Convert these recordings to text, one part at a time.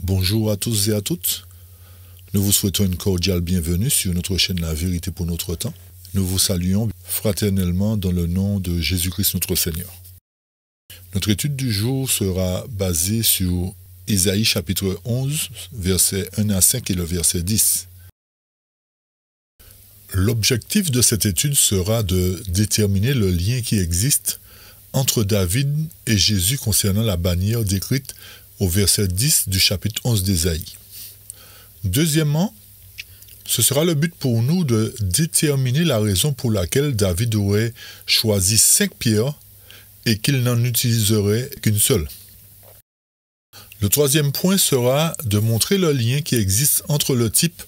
Bonjour à tous et à toutes. Nous vous souhaitons une cordiale bienvenue sur notre chaîne La Vérité pour notre temps. Nous vous saluons fraternellement dans le nom de Jésus-Christ notre Seigneur. Notre étude du jour sera basée sur Isaïe chapitre 11, versets 1 à 5 et le verset 10. L'objectif de cette étude sera de déterminer le lien qui existe entre David et Jésus concernant la bannière décrite au verset 10 du chapitre 11 d'Ésaïe. Deuxièmement, ce sera le but pour nous de déterminer la raison pour laquelle David aurait choisi 5 pierres et qu'il n'en utiliserait qu'une seule. Le troisième point sera de montrer le lien qui existe entre le type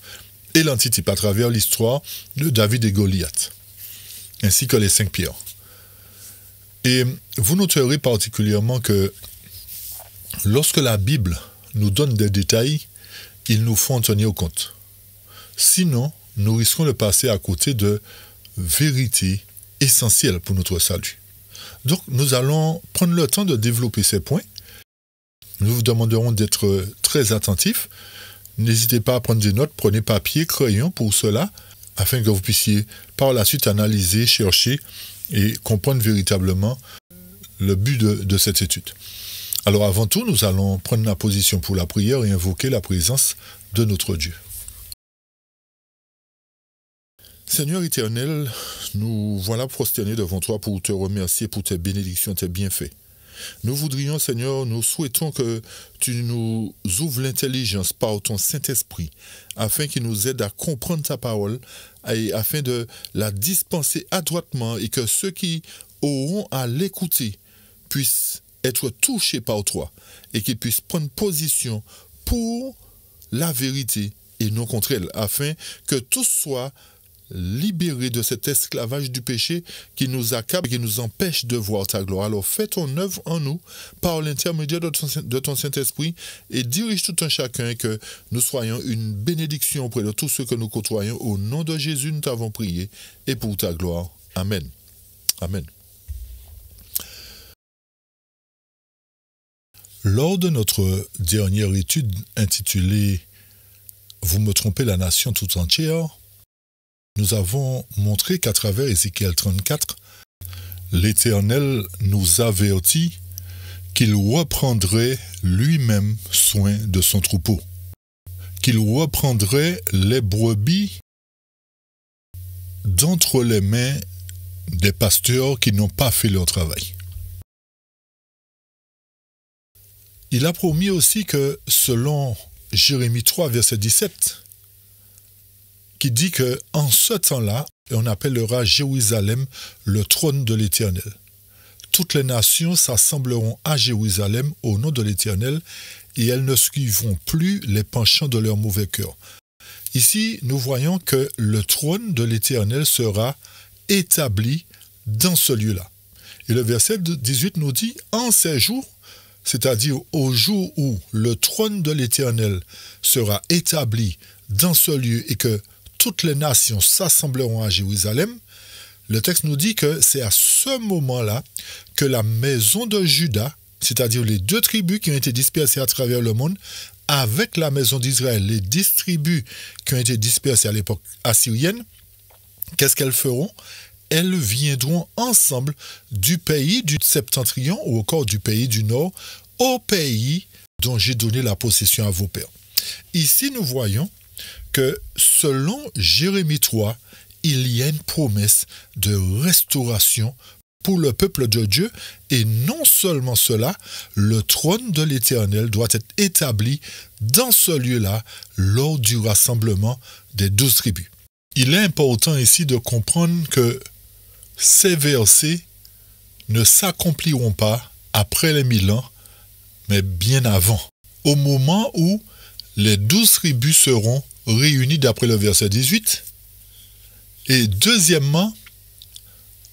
et l'antitype à travers l'histoire de David et Goliath, ainsi que les 5 pierres. Et vous noterez particulièrement que lorsque la Bible nous donne des détails, il nous faut en tenir compte. Sinon, nous risquons de passer à côté de vérités essentielles pour notre salut. Donc, nous allons prendre le temps de développer ces points. Nous vous demanderons d'être très attentifs. N'hésitez pas à prendre des notes, prenez papier, crayon pour cela, afin que vous puissiez par la suite analyser, chercher et comprendre véritablement le but de cette étude. Alors avant tout, nous allons prendre la position pour la prière et invoquer la présence de notre Dieu. Seigneur éternel, nous voilà prosternés devant toi pour te remercier pour tes bénédictions, tes bienfaits. Nous voudrions, Seigneur, nous souhaitons que tu nous ouvres l'intelligence par ton Saint-Esprit, afin qu'il nous aide à comprendre ta parole, et afin de la dispenser adroitement, et que ceux qui auront à l'écouter puissent être touchés par toi, et qu'ils puissent prendre position pour la vérité et non contre elle, afin que tous soient libérés de cet esclavage du péché qui nous accable et qui nous empêche de voir ta gloire. Alors fais ton œuvre en nous par l'intermédiaire de ton Saint-Esprit et dirige tout un chacun, et que nous soyons une bénédiction auprès de tous ceux que nous côtoyons. Au nom de Jésus, nous t'avons prié et pour ta gloire. Amen. Amen. Lors de notre dernière étude intitulée « Vous me trompez la nation tout entière », nous avons montré qu'à travers Ézéchiel 34, l'Éternel nous avertit qu'il reprendrait lui-même soin de son troupeau, qu'il reprendrait les brebis d'entre les mains des pasteurs qui n'ont pas fait leur travail. Il a promis aussi que, selon Jérémie 3, verset 17, qui dit qu'en ce temps-là, on appellera Jérusalem le trône de l'Éternel. Toutes les nations s'assembleront à Jérusalem au nom de l'Éternel, et elles ne suivront plus les penchants de leur mauvais cœur. Ici, nous voyons que le trône de l'Éternel sera établi dans ce lieu-là. Et le verset 18 nous dit « En ces jours », c'est-à-dire au jour où le trône de l'Éternel sera établi dans ce lieu et que toutes les nations s'assembleront à Jérusalem, le texte nous dit que c'est à ce moment-là que la maison de Juda, c'est-à-dire les 2 tribus qui ont été dispersées à travers le monde, avec la maison d'Israël, les 10 tribus qui ont été dispersées à l'époque assyrienne, qu'est-ce qu'elles feront ? Elles viendront ensemble du pays du septentrion ou encore du pays du nord au pays dont j'ai donné la possession à vos pères. Ici, nous voyons que selon Jérémie 3, il y a une promesse de restauration pour le peuple de Dieu, et non seulement cela, le trône de l'Éternel doit être établi dans ce lieu-là lors du rassemblement des 12 tribus. Il est important ici de comprendre que ces versets ne s'accompliront pas après les 1000 ans, mais bien avant, au moment où les 12 tribus seront réunies d'après le verset 18, et deuxièmement,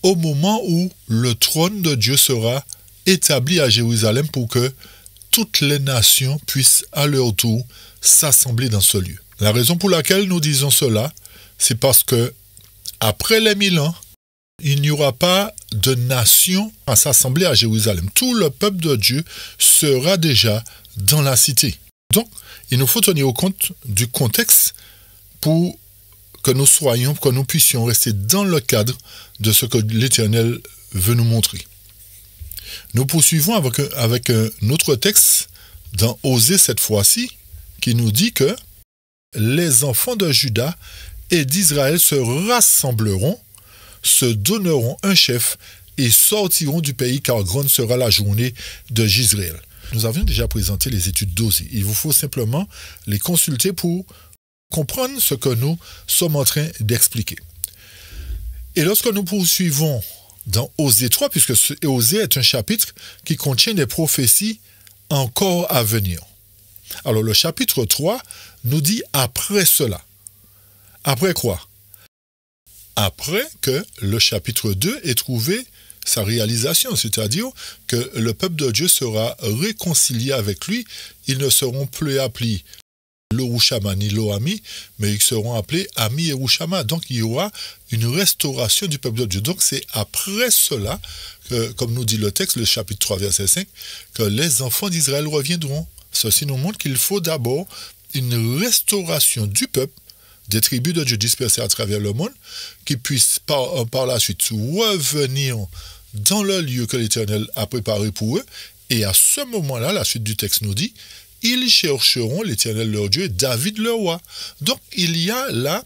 au moment où le trône de Dieu sera établi à Jérusalem pour que toutes les nations puissent à leur tour s'assembler dans ce lieu. La raison pour laquelle nous disons cela, c'est parce que après les 1000 ans, il n'y aura pas de nation à s'assembler à Jérusalem. Tout le peuple de Dieu sera déjà dans la cité. Donc, il nous faut tenir compte du contexte pour que nous puissions rester dans le cadre de ce que l'Éternel veut nous montrer. Nous poursuivons avec un autre texte dans Osée cette fois-ci, qui nous dit que les enfants de Juda et d'Israël se rassembleront, se donneront un chef et sortiront du pays, car grande sera la journée de Jisraël. Nous avions déjà présenté les études d'Osée. Il vous faut simplement les consulter pour comprendre ce que nous sommes en train d'expliquer. Et lorsque nous poursuivons dans Osée 3, puisque Osée est un chapitre qui contient des prophéties encore à venir. Alors le chapitre 3 nous dit après cela. Après quoi? Après que le chapitre 2 ait trouvé sa réalisation, c'est-à-dire que le peuple de Dieu sera réconcilié avec lui. Ils ne seront plus appelés Lo-Rushama ni Lo-Ami, mais ils seront appelés Ami et Rushama. Donc il y aura une restauration du peuple de Dieu. Donc c'est après cela, que, comme nous dit le texte, le chapitre 3, verset 5, que les enfants d'Israël reviendront. Ceci nous montre qu'il faut d'abord une restauration du peuple, des tribus de Dieu dispersées à travers le monde, qui puissent par la suite revenir dans le lieu que l'Éternel a préparé pour eux. Et à ce moment-là, la suite du texte nous dit, ils chercheront l'Éternel leur Dieu et David leur roi. Donc il y a là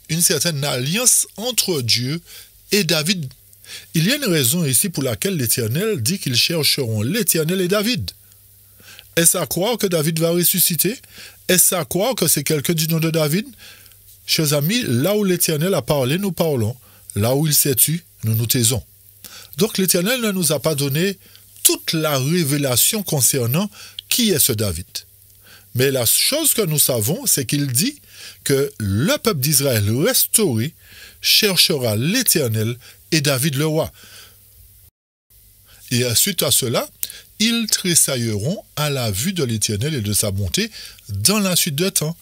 une certaine alliance entre Dieu et David. Il y a une raison ici pour laquelle l'Éternel dit qu'ils chercheront l'Éternel et David. Est-ce à croire que David va ressusciter? Est-ce à croire que c'est quelqu'un du nom de David? Chers amis, là où l'Éternel a parlé, nous parlons. Là où il s'est tu, nous nous taisons. Donc l'Éternel ne nous a pas donné toute la révélation concernant qui est ce David. Mais la chose que nous savons, c'est qu'il dit que le peuple d'Israël restauré cherchera l'Éternel et David le roi. Et suite à cela, ils tressailleront à la vue de l'Éternel et de sa bonté dans la suite de temps.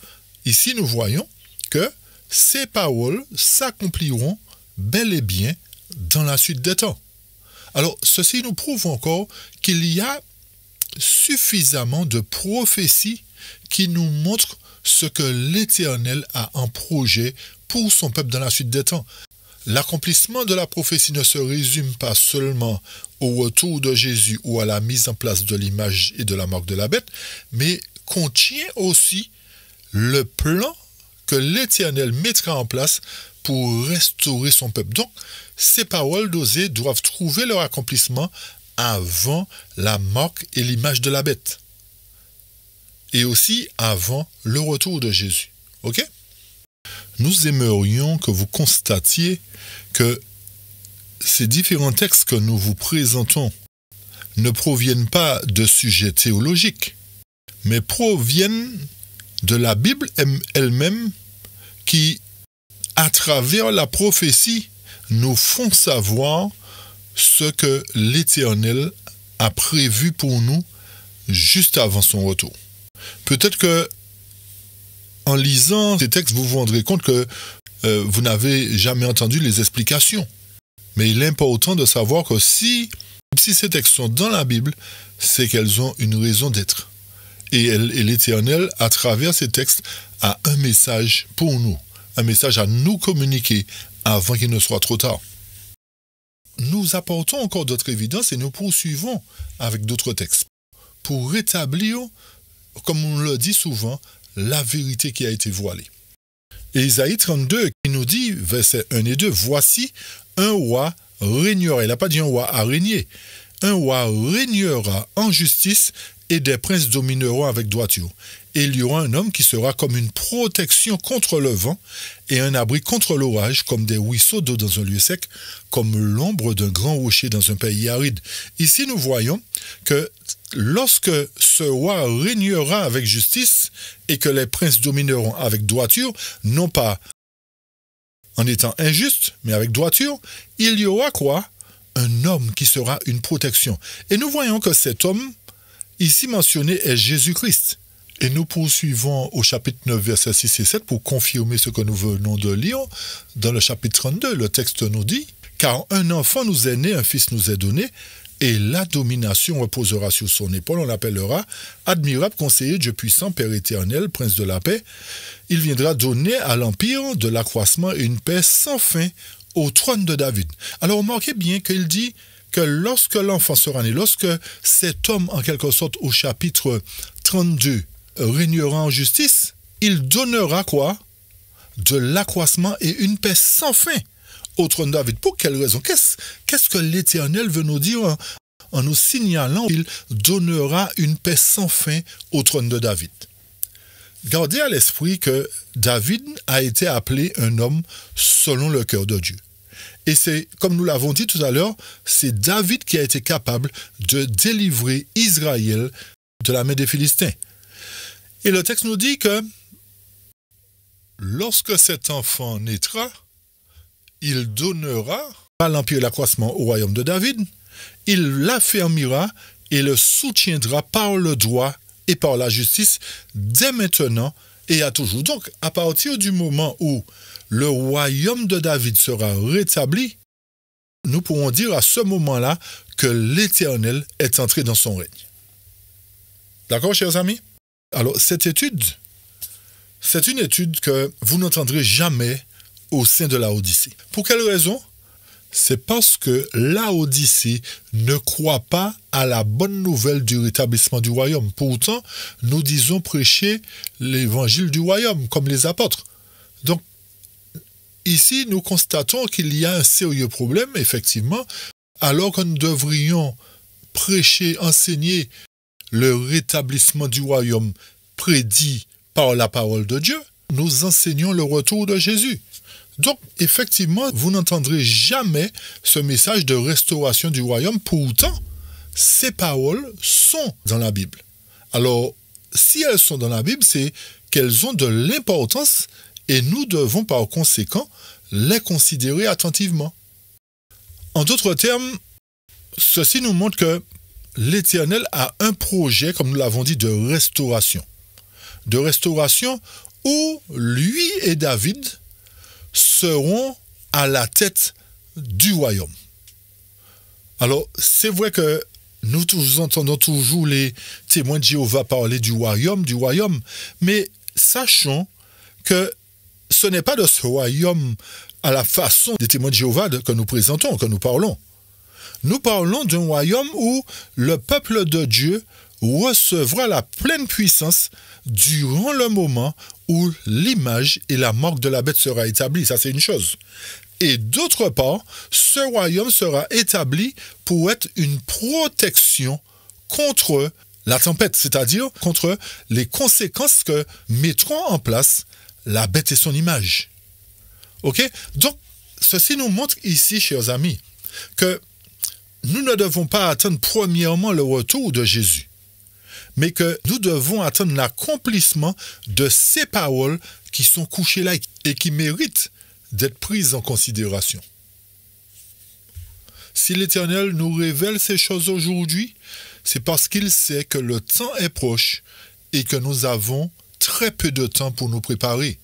Ici, nous voyons que ces paroles s'accompliront bel et bien dans la suite des temps. Alors, ceci nous prouve encore qu'il y a suffisamment de prophéties qui nous montrent ce que l'Éternel a en projet pour son peuple dans la suite des temps. L'accomplissement de la prophétie ne se résume pas seulement au retour de Jésus ou à la mise en place de l'image et de la marque de la bête, mais contient aussi le plan que l'Éternel mettra en place pour restaurer son peuple. Donc, ces paroles d'Osée doivent trouver leur accomplissement avant la marque et l'image de la bête. Et aussi avant le retour de Jésus. Ok? Nous aimerions que vous constatiez que ces différents textes que nous vous présentons ne proviennent pas de sujets théologiques, mais proviennent de la Bible elle-même qui, à travers la prophétie, nous font savoir ce que l'Éternel a prévu pour nous juste avant son retour. Peut-être que en lisant ces textes, vous vous rendrez compte que vous n'avez jamais entendu les explications. Mais il est important de savoir que si ces textes sont dans la Bible, c'est qu'elles ont une raison d'être. Et l'Éternel, à travers ces textes, a un message pour nous, un message à nous communiquer avant qu'il ne soit trop tard. Nous apportons encore d'autres évidences et nous poursuivons avec d'autres textes pour rétablir, comme on le dit souvent, la vérité qui a été voilée. Et Isaïe 32 qui nous dit, versets 1 et 2, « Voici un roi régnera ». Il n'a pas dit un roi à régner. Un roi régnera en justice et des princes domineront avec droiture. Et il y aura un homme qui sera comme une protection contre le vent et un abri contre l'orage, comme des ruisseaux d'eau dans un lieu sec, comme l'ombre d'un grand rocher dans un pays aride. Ici, nous voyons que lorsque ce roi régnera avec justice et que les princes domineront avec droiture, non pas en étant injuste, mais avec droiture, il y aura quoi? Un homme qui sera une protection. Et nous voyons que cet homme, ici mentionné, est Jésus-Christ. Et nous poursuivons au chapitre 9, versets 6 et 7 pour confirmer ce que nous venons de lire. Dans le chapitre 32, le texte nous dit « Car un enfant nous est né, un fils nous est donné, et la domination reposera sur son épaule. On l'appellera admirable conseiller, Dieu puissant, Père éternel, prince de la paix. Il viendra donner à l'empire de l'accroissement et une paix sans fin au trône de David. Alors remarquez bien qu'il dit que lorsque l'enfant sera né, lorsque cet homme, en quelque sorte, au chapitre 32, régnera en justice, il donnera quoi? De l'accroissement et une paix sans fin au trône de David. Pour quelle raison? Qu'est-ce que l'Éternel veut nous dire en nous signalant qu'il donnera une paix sans fin au trône de David? Gardez à l'esprit que David a été appelé un homme selon le cœur de Dieu. Et c'est, comme nous l'avons dit tout à l'heure, c'est David qui a été capable de délivrer Israël de la main des Philistins. Et le texte nous dit que lorsque cet enfant naîtra, il donnera à l'empire et l'accroissement au royaume de David, il l'affermira et le soutiendra par le droit et par la justice dès maintenant et à toujours. Donc, à partir du moment où le royaume de David sera rétabli, nous pourrons dire à ce moment-là que l'Éternel est entré dans son règne. D'accord, chers amis? Alors, cette étude, c'est une étude que vous n'entendrez jamais au sein de la Odyssée. Pour quelle raison? C'est parce que la Odyssée ne croit pas à la bonne nouvelle du rétablissement du royaume. Pourtant, nous disons prêcher l'évangile du royaume, comme les apôtres. Donc, ici, nous constatons qu'il y a un sérieux problème, effectivement, alors que nous devrions prêcher, enseigner le rétablissement du royaume prédit par la parole de Dieu, nous enseignons le retour de Jésus. Donc, effectivement, vous n'entendrez jamais ce message de restauration du royaume. Pourtant, ces paroles sont dans la Bible. Alors, si elles sont dans la Bible, c'est qu'elles ont de l'importance et nous devons par conséquent les considérer attentivement. En d'autres termes, ceci nous montre que l'Éternel a un projet, comme nous l'avons dit, de restauration. De restauration où lui et David seront à la tête du royaume. Alors, c'est vrai que nous entendons toujours les témoins de Jéhovah parler du royaume, mais sachons que ce n'est pas de ce royaume à la façon des témoins de Jéhovah que nous présentons, que nous parlons. Nous parlons d'un royaume où le peuple de Dieu recevra la pleine puissance durant le moment où l'image et la marque de la bête sera établie. Ça, c'est une chose. Et d'autre part, ce royaume sera établi pour être une protection contre la tempête, c'est-à-dire contre les conséquences que mettront en place la bête et son image. OK? Donc, ceci nous montre ici, chers amis, que nous ne devons pas attendre premièrement le retour de Jésus, mais que nous devons attendre l'accomplissement de ces paroles qui sont couchées là et qui méritent d'être prises en considération. Si l'Éternel nous révèle ces choses aujourd'hui, c'est parce qu'il sait que le temps est proche et que nous avons très peu de temps pour nous préparer.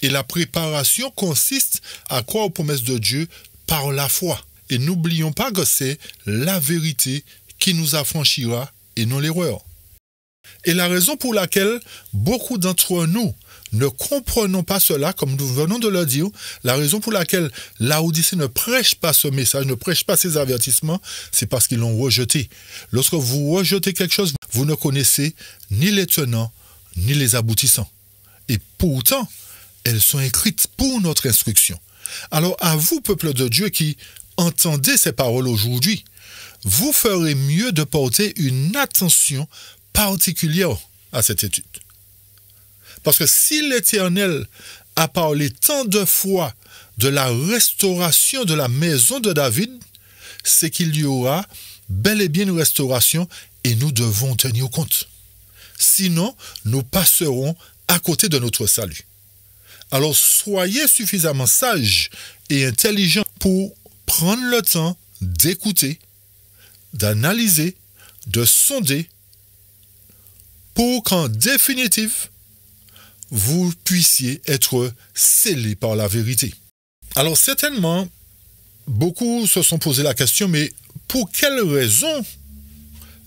Et la préparation consiste à croire aux promesses de Dieu par la foi. Et n'oublions pas que c'est la vérité qui nous affranchira et non l'erreur. Et la raison pour laquelle beaucoup d'entre nous ne comprenons pas cela, comme nous venons de le dire, la raison pour laquelle la Odyssée ne prêche pas ce message, ne prêche pas ces avertissements, c'est parce qu'ils l'ont rejeté. Lorsque vous rejetez quelque chose, vous ne connaissez ni les tenants, ni les aboutissants. Et pourtant, elles sont écrites pour notre instruction. Alors à vous, peuple de Dieu, qui entendez ces paroles aujourd'hui, vous ferez mieux de porter une attention particulière à cette étude. Parce que si l'Éternel a parlé tant de fois de la restauration de la maison de David, c'est qu'il y aura bel et bien une restauration et nous devons tenir compte. Sinon, nous passerons à côté de notre salut. Alors soyez suffisamment sages et intelligents pour prendre le temps d'écouter, d'analyser, de sonder, pour qu'en définitive, vous puissiez être scellés par la vérité. Alors certainement, beaucoup se sont posé la question, mais pour quelle raison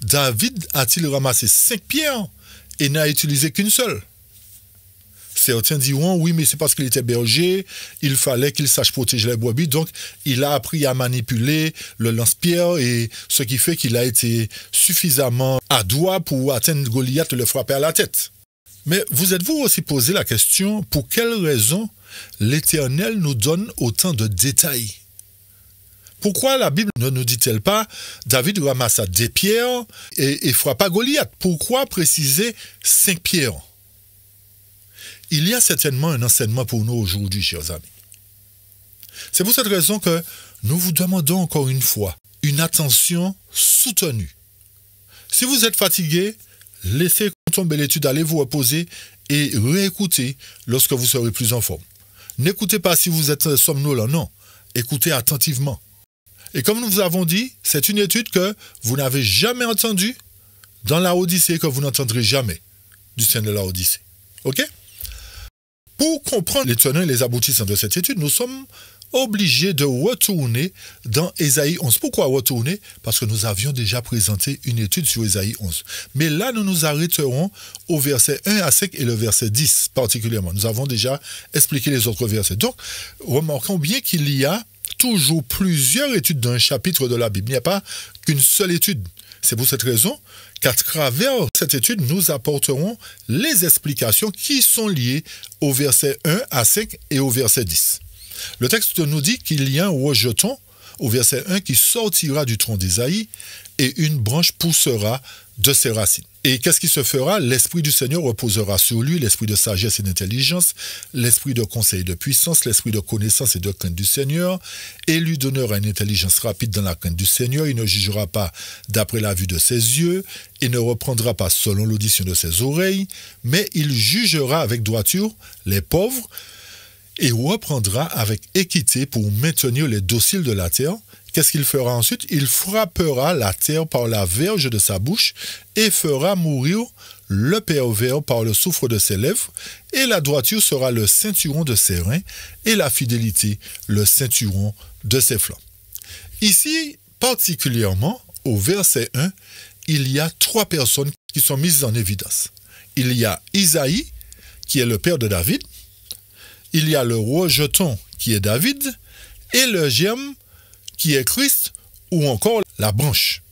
David a-t-il ramassé 5 pierres et n'a utilisé qu'une seule? Certains diront, oui, mais c'est parce qu'il était berger, il fallait qu'il sache protéger les brebis, donc il a appris à manipuler le lance-pierre, et ce qui fait qu'il a été suffisamment adroit pour atteindre Goliath et le frapper à la tête. Mais vous êtes-vous aussi posé la question, pour quelle raison l'Éternel nous donne autant de détails? Pourquoi la Bible ne nous dit-elle pas, David ramassa des pierres et frappa Goliath? Pourquoi préciser 5 pierres? Il y a certainement un enseignement pour nous aujourd'hui, chers amis. C'est pour cette raison que nous vous demandons encore une fois une attention soutenue. Si vous êtes fatigué, laissez tomber l'étude, allez vous reposer et réécoutez lorsque vous serez plus en forme. N'écoutez pas si vous êtes somnolent, non. Écoutez attentivement. Et comme nous vous avons dit, c'est une étude que vous n'avez jamais entendue dans la Odyssée, que vous n'entendrez jamais du sein de la Odyssée. OK? Pour comprendre les tenants et les aboutissants de cette étude, nous sommes obligés de retourner dans Ésaïe 11. Pourquoi retourner? Parce que nous avions déjà présenté une étude sur Ésaïe 11. Mais là, nous nous arrêterons au verset 1 à 5 et le verset 10 particulièrement. Nous avons déjà expliqué les autres versets. Donc, remarquons bien qu'il y a toujours plusieurs études dans un chapitre de la Bible. Il n'y a pas qu'une seule étude. C'est pour cette raison qu'à travers cette étude, nous apporterons les explications qui sont liées au verset 1 à 5 et au verset 10. Le texte nous dit qu'il y a un rejeton, au verset 1, qui sortira du tronc d'Ésaïe et une branche poussera de ses racines. Et qu'est-ce qui se fera? L'Esprit du Seigneur reposera sur lui, l'esprit de sagesse et d'intelligence, l'esprit de conseil et de puissance, l'esprit de connaissance et de crainte du Seigneur, et lui donnera une intelligence rapide dans la crainte du Seigneur. Il ne jugera pas d'après la vue de ses yeux, et ne reprendra pas selon l'audition de ses oreilles, mais il jugera avec droiture les pauvres, et reprendra avec équité pour maintenir les dociles de la terre. Qu'est-ce qu'il fera ensuite? Il frappera la terre par la verge de sa bouche et fera mourir le pervers par le souffle de ses lèvres, et la droiture sera le ceinturon de ses reins et la fidélité le ceinturon de ses flancs. Ici, particulièrement, au verset 1, il y a 3 personnes qui sont mises en évidence. Il y a Isaïe, qui est le père de David, il y a le rejeton, qui est David, et le germe, qui est Christ, ou encore la branche.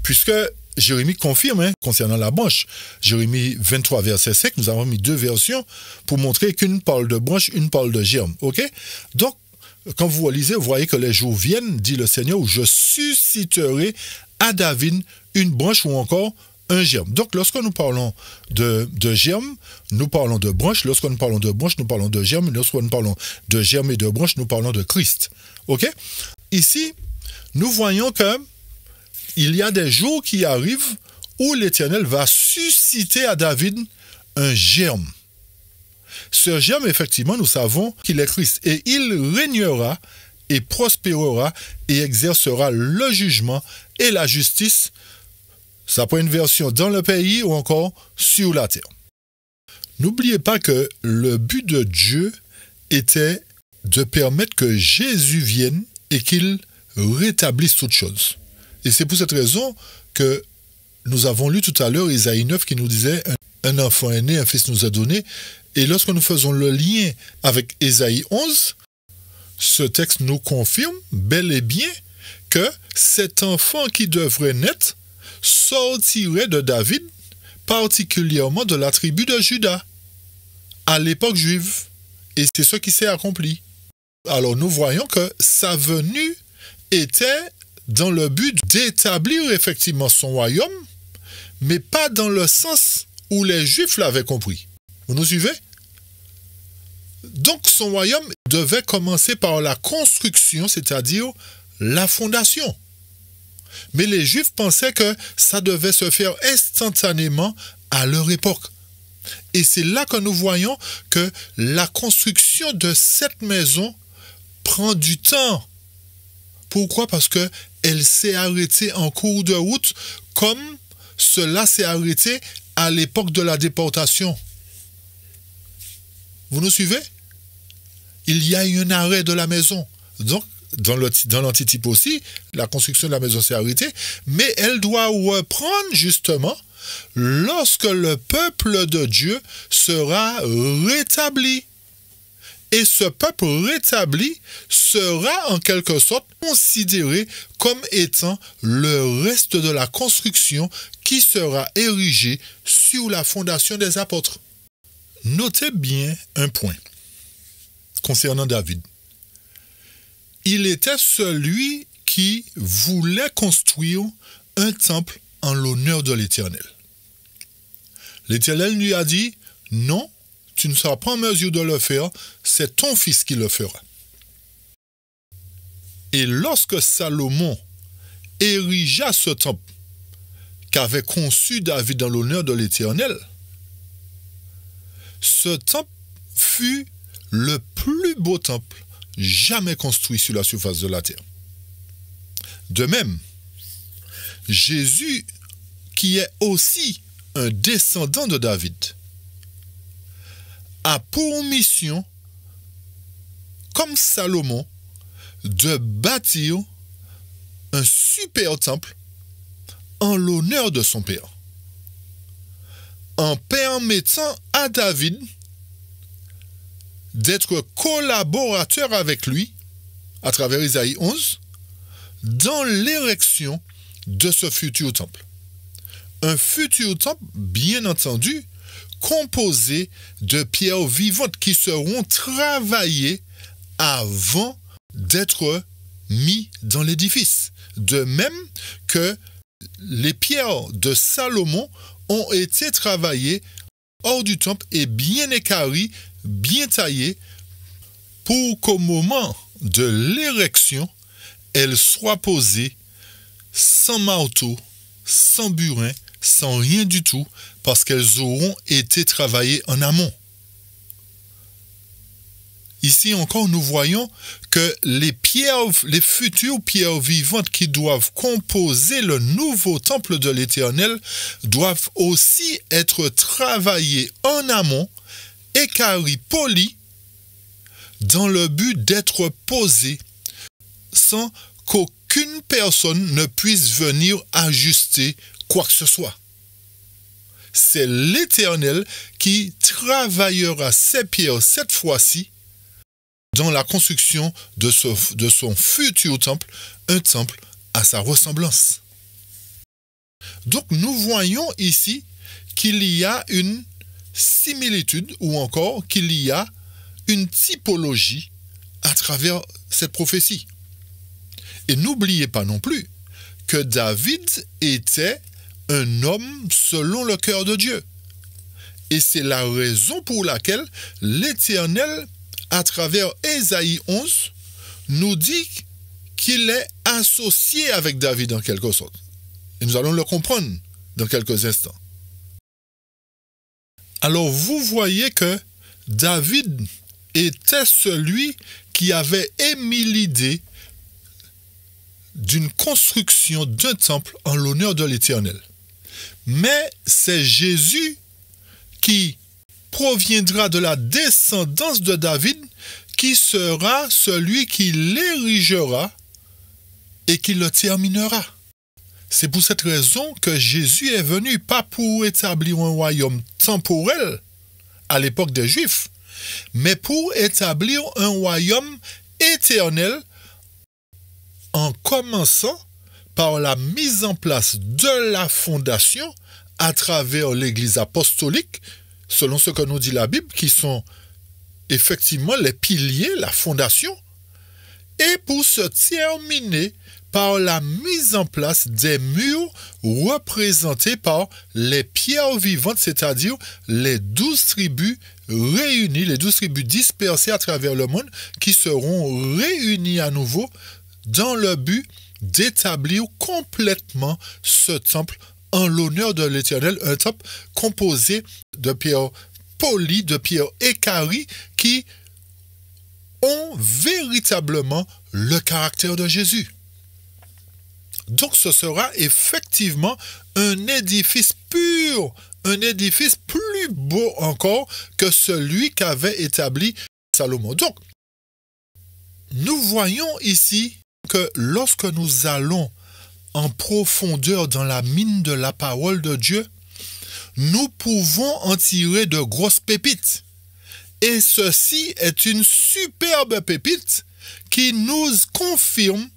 Puisque Jérémie confirme concernant la branche. Jérémie 23, verset 5, nous avons mis 2 versions pour montrer qu'une parle de branche, une parle de germe. OK? Donc, quand vous relisez, vous voyez que les jours viennent, dit le Seigneur, où je susciterai à David une branche ou encore un germe. Donc, lorsque nous parlons de germe, nous parlons de branche. Lorsque nous parlons de branche, nous parlons de germe. Lorsque nous parlons de germe et de branche, nous parlons de Christ. OK? Ici, nous voyons que il y a des jours qui arrivent où l'Éternel va susciter à David un germe. Ce germe, effectivement, nous savons qu'il est Christ. Et il régnera et prospérera et exercera le jugement et la justice. Ça prend une version dans le pays ou encore sur la terre. N'oubliez pas que le but de Dieu était de permettre que Jésus vienne et qu'il rétablisse toutes choses. Et c'est pour cette raison que nous avons lu tout à l'heure Ésaïe 9 qui nous disait « Un enfant est né, un fils nous a donné ». Et lorsque nous faisons le lien avec Ésaïe 11, ce texte nous confirme bel et bien que cet enfant qui devrait naître sortirait de David, particulièrement de la tribu de Juda, à l'époque juive. Et c'est ce qui s'est accompli. Alors nous voyons que sa venue était dans le but d'établir effectivement son royaume, mais pas dans le sens où les Juifs l'avaient compris. Vous nous suivez? Donc son royaume devait commencer par la construction, c'est-à-dire la fondation. Mais les Juifs pensaient que ça devait se faire instantanément à leur époque. Et c'est là que nous voyons que la construction de cette maison prend du temps. Pourquoi? Parce qu'elle s'est arrêtée en cours de route comme cela s'est arrêté à l'époque de la déportation. Vous nous suivez? Il y a eu un arrêt de la maison. Donc, dans l'antitype aussi, la construction de la maison s'est arrêtée, mais elle doit reprendre justement lorsque le peuple de Dieu sera rétabli. Et ce peuple rétabli sera en quelque sorte considéré comme étant le reste de la construction qui sera érigée sur la fondation des apôtres. Notez bien un point concernant David. Il était celui qui voulait construire un temple en l'honneur de l'Éternel. L'Éternel lui a dit, non, tu ne seras pas en mesure de le faire, c'est ton fils qui le fera. Et lorsque Salomon érigea ce temple qu'avait conçu David dans l'honneur de l'Éternel, ce temple fut le plus beau temple jamais construit sur la surface de la terre. De même, Jésus, qui est aussi un descendant de David, a pour mission, comme Salomon, de bâtir un super temple en l'honneur de son père, en permettant à David d'être collaborateur avec lui, à travers Isaïe 11, dans l'érection de ce futur temple. Un futur temple, bien entendu, composé de pierres vivantes qui seront travaillées avant d'être mis dans l'édifice. De même que les pierres de Salomon ont été travaillées hors du temple et bien équarries, bien taillées, pour qu'au moment de l'érection, elles soient posées sans marteau, sans burin, sans rien du tout, parce qu'elles auront été travaillées en amont. Ici encore, nous voyons que les futures pierres vivantes qui doivent composer le nouveau temple de l'Éternel doivent aussi être travaillées en amont, équarries, polies, dans le but d'être posées sans qu'aucune personne ne puisse venir ajuster quoi que ce soit. C'est l'Éternel qui travaillera ces pierres cette fois-ci dans la construction de son futur temple, un temple à sa ressemblance. Donc nous voyons ici qu'il y a une similitude ou encore qu'il y a une typologie à travers cette prophétie. Et n'oubliez pas non plus que David était un homme selon le cœur de Dieu. Et c'est la raison pour laquelle l'Éternel, à travers Ésaïe 11, nous dit qu'il est associé avec David en quelque sorte. Et nous allons le comprendre dans quelques instants. Alors vous voyez que David était celui qui avait émis l'idée d'une construction d'un temple en l'honneur de l'Éternel. Mais c'est Jésus qui proviendra de la descendance de David qui sera celui qui l'érigera et qui le terminera. C'est pour cette raison que Jésus est venu, pas pour établir un royaume temporel à l'époque des Juifs, mais pour établir un royaume éternel en commençant par la mise en place de la fondation à travers l'Église apostolique, selon ce que nous dit la Bible, qui sont effectivement les piliers, la fondation, et pour se terminer par la mise en place des murs représentés par les pierres vivantes, c'est-à-dire les 12 tribus réunies, les 12 tribus dispersées à travers le monde, qui seront réunies à nouveau dans le but d'établir complètement ce temple en l'honneur de l'Éternel, un temple composé de pierres polies, de pierres équarries, qui ont véritablement le caractère de Jésus. Donc ce sera effectivement un édifice pur, un édifice plus beau encore que celui qu'avait établi Salomon. Donc, Nous voyons ici que lorsque nous allons en profondeur dans la mine de la parole de Dieu, nous pouvons en tirer de grosses pépites. Et ceci est une superbe pépite qui nous confirme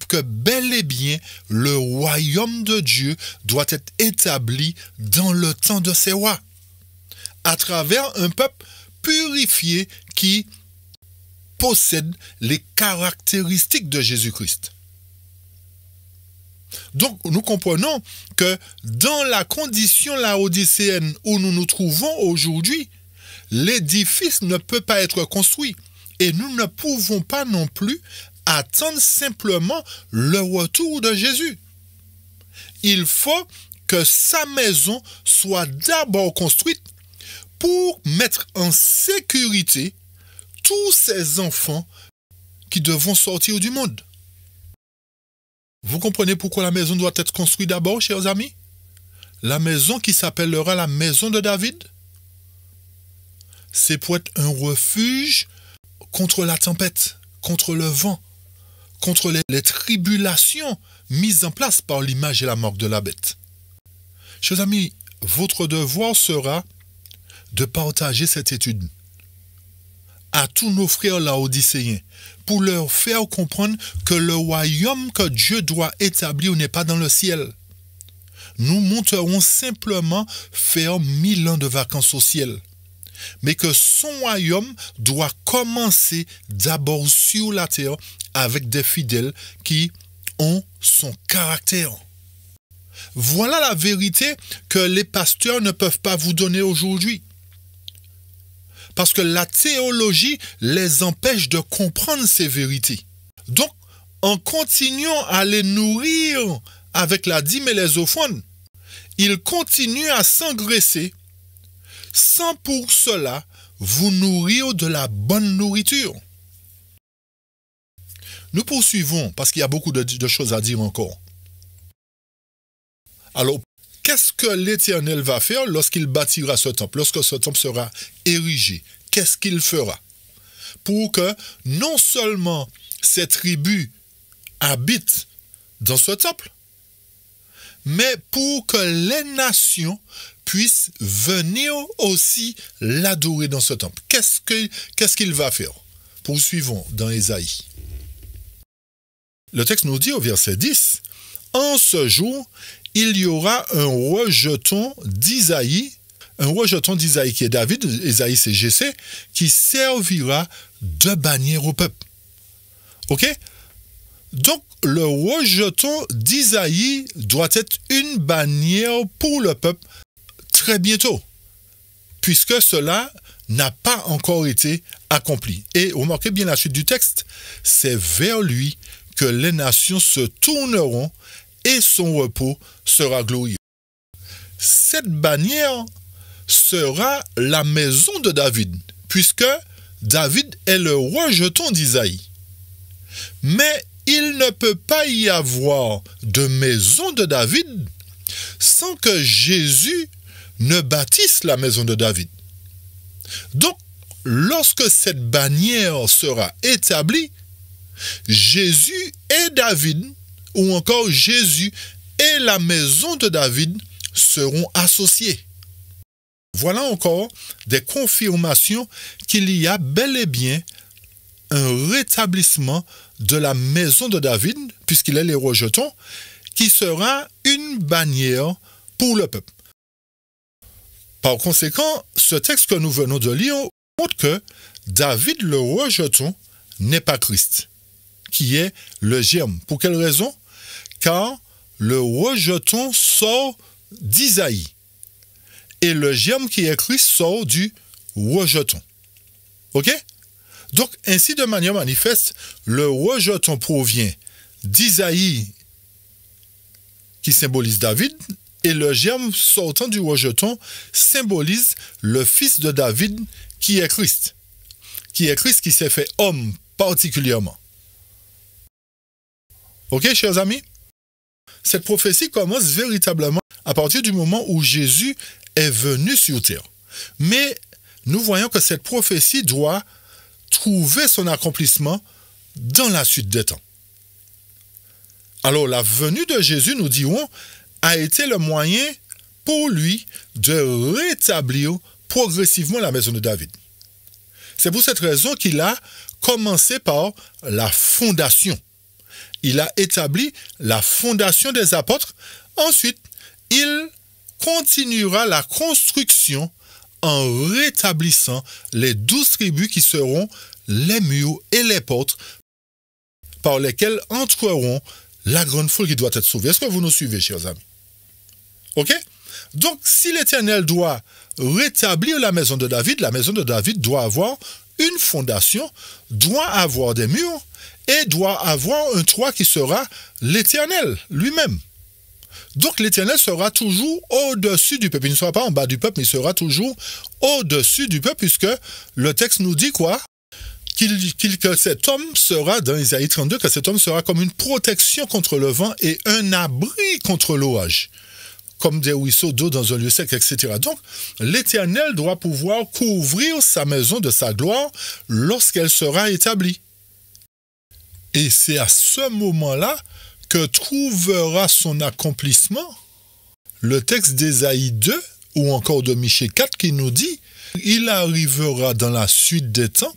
que bel et bien le royaume de Dieu doit être établi dans le temps de ses rois, à travers un peuple purifié qui possède les caractéristiques de Jésus-Christ. Donc, nous comprenons que dans la condition laodicéenne où nous nous trouvons aujourd'hui, l'édifice ne peut pas être construit et nous ne pouvons pas non plus attendre simplement le retour de Jésus. Il faut que sa maison soit d'abord construite pour mettre en sécurité tous ces enfants qui devront sortir du monde. Vous comprenez pourquoi la maison doit être construite d'abord, chers amis? La maison qui s'appellera la maison de David, c'est pour être un refuge contre la tempête, contre le vent, contre les tribulations mises en place par l'image et la marque de la bête. Chers amis, votre devoir sera de partager cette étude à tous nos frères laodicéens pour leur faire comprendre que le royaume que Dieu doit établir n'est pas dans le ciel. Nous monterons simplement faire 1000 ans de vacances au ciel, mais que son royaume doit commencer d'abord sur la terre avec des fidèles qui ont son caractère. Voilà la vérité que les pasteurs ne peuvent pas vous donner aujourd'hui. Parce que la théologie les empêche de comprendre ces vérités. Donc, en continuant à les nourrir avec la dîme et les offrandes, ils continuent à s'engraisser sans pour cela vous nourrir de la bonne nourriture. Nous poursuivons parce qu'il y a beaucoup de choses à dire encore. Alors, qu'est-ce que l'Éternel va faire lorsqu'il bâtira ce temple, lorsque ce temple sera érigé? Qu'est-ce qu'il fera? Pour que non seulement ces tribus habitent dans ce temple, mais pour que les nations puissent venir aussi l'adorer dans ce temple. Qu'est-ce qu'il va faire? Poursuivons dans Ésaïe. Le texte nous dit au verset 10, « En ce jour, il y aura un rejeton d'Isaïe qui est David, Isaïe c'est Jessé, qui servira de bannière au peuple. » Ok? Donc, le rejeton d'Isaïe doit être une bannière pour le peuple très bientôt, puisque cela n'a pas encore été accompli. Et remarquez bien la suite du texte, c'est vers lui que les nations se tourneront et son repos sera glorieux. Cette bannière sera la maison de David, puisque David est le rejeton d'Isaïe. Mais il ne peut pas y avoir de maison de David sans que Jésus ne bâtisse la maison de David. Donc, lorsque cette bannière sera établie, Jésus et David, ou encore Jésus et la maison de David seront associés. Voilà encore des confirmations qu'il y a bel et bien un rétablissement de la maison de David, puisqu'il est les rejetons, qui sera une bannière pour le peuple. Par conséquent, ce texte que nous venons de lire montre que David le rejeton n'est pas Christ, qui est le germe. Pour quelle raison? Car le rejeton sort d'Isaïe. Et le germe qui est Christ sort du rejeton. Ok? Donc, ainsi de manière manifeste, le rejeton provient d'Isaïe qui symbolise David, et le germe sortant du rejeton symbolise le fils de David qui est Christ qui s'est fait homme particulièrement. Ok, chers amis? Cette prophétie commence véritablement à partir du moment où Jésus est venu sur terre. Mais nous voyons que cette prophétie doit trouver son accomplissement dans la suite des temps. Alors la venue de Jésus, nous dirons, a été le moyen pour lui de rétablir progressivement la maison de David. C'est pour cette raison qu'il a commencé par la fondation. Il a établi la fondation des apôtres. Ensuite, il continuera la construction en rétablissant les 12 tribus qui seront les murs et les portes par lesquels entreront la grande foule qui doit être sauvée. Est-ce que vous nous suivez, chers amis? Ok? Donc, si l'Éternel doit rétablir la maison de David doit avoir une fondation, doit avoir des murs et doit avoir un toit qui sera l'Éternel lui-même. Donc l'Éternel sera toujours au-dessus du peuple. Il ne sera pas en bas du peuple, mais il sera toujours au-dessus du peuple, puisque le texte nous dit quoi? Que cet homme sera, dans Isaïe 32, que cet homme sera comme une protection contre le vent et un abri contre l'orage, comme des ruisseaux d'eau dans un lieu sec, etc. Donc, l'Éternel doit pouvoir couvrir sa maison de sa gloire lorsqu'elle sera établie. Et c'est à ce moment-là que trouvera son accomplissement le texte d'Ésaïe 2 ou encore de Michée 4 qui nous dit « Il arrivera dans la suite des temps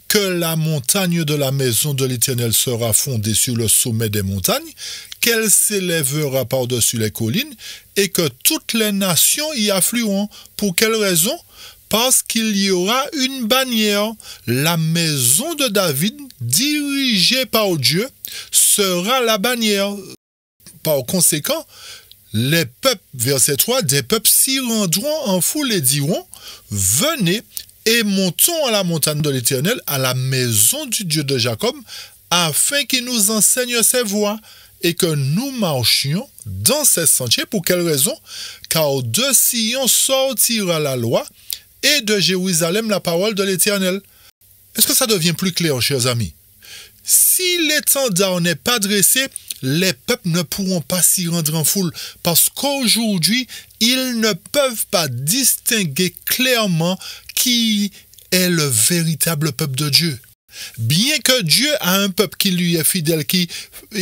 que la montagne de la maison de l'Éternel sera fondée sur le sommet des montagnes, qu'elle s'élèvera par-dessus les collines, et que toutes les nations y afflueront. » Pour quelle raison? Parce qu'il y aura une bannière. La maison de David, dirigée par Dieu, sera la bannière. Par conséquent, les peuples, verset 3, des peuples s'y rendront en foule et diront, « Venez, et montons à la montagne de l'Éternel, à la maison du Dieu de Jacob, afin qu'il nous enseigne ses voies, et que nous marchions dans ses sentiers. » Pour quelle raison? Car de Sion sortira la loi, et de Jérusalem la parole de l'Éternel. Est-ce que ça devient plus clair, chers amis? Si l'étendard n'est pas dressé, les peuples ne pourront pas s'y rendre en foule, parce qu'aujourd'hui, ils ne peuvent pas distinguer clairement qui est le véritable peuple de Dieu. Bien que Dieu a un peuple qui lui est fidèle, qui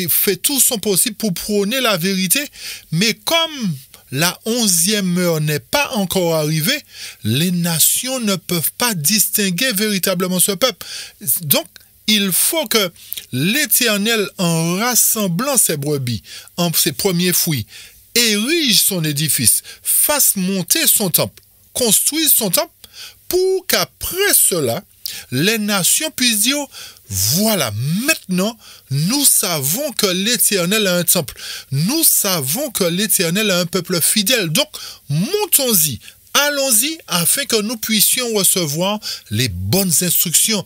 fait tout son possible pour prôner la vérité, mais comme la 11e heure n'est pas encore arrivée, les nations ne peuvent pas distinguer véritablement ce peuple. Donc, il faut que l'Éternel, en rassemblant ses brebis, en ses premiers fruits, érige son édifice, fasse monter son temple, construise son temple, pour qu'après cela, les nations puissent dire, voilà, maintenant, nous savons que l'Éternel a un temple. Nous savons que l'Éternel a un peuple fidèle. Donc, montons-y, allons-y, afin que nous puissions recevoir les bonnes instructions.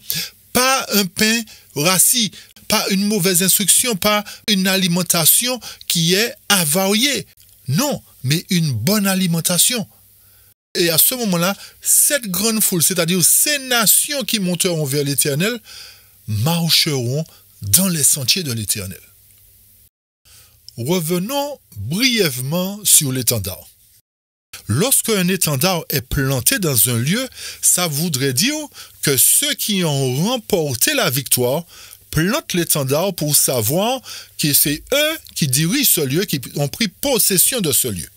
Pas un pain rassis, pas une mauvaise instruction, pas une alimentation qui est avariée. Non, mais une bonne alimentation. Et à ce moment-là, cette grande foule, c'est-à-dire ces nations qui monteront vers l'Éternel, marcheront dans les sentiers de l'Éternel. Revenons brièvement sur l'étendard. Lorsqu'un étendard est planté dans un lieu, ça voudrait dire que ceux qui ont remporté la victoire plantent l'étendard pour savoir que c'est eux qui dirigent ce lieu, qui ont pris possession de ce lieu.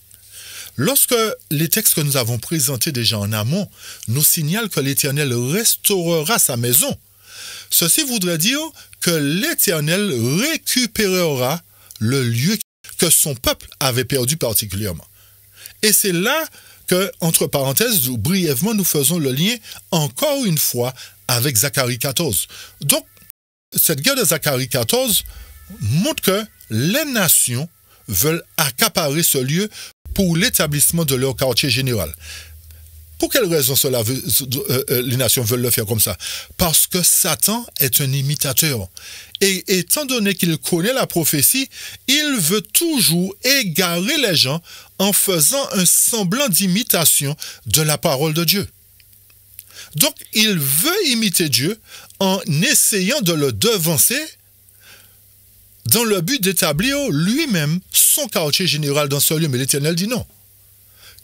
Lorsque les textes que nous avons présentés déjà en amont nous signalent que l'Éternel restaurera sa maison, ceci voudrait dire que l'Éternel récupérera le lieu que son peuple avait perdu particulièrement. Et c'est là que, entre parenthèses, brièvement, nous faisons le lien encore une fois avec Zacharie 14. Donc, cette guerre de Zacharie 14 montre que les nations veulent accaparer ce lieu pour l'établissement de leur quartier général. Pour quelle raison les nations veulent le faire comme ça? Parce que Satan est un imitateur. Et étant donné qu'il connaît la prophétie, il veut toujours égarer les gens en faisant un semblant d'imitation de la parole de Dieu. Donc, il veut imiter Dieu en essayant de le devancer dans le but d'établir lui-même son quartier général dans ce lieu. Mais l'Éternel dit non.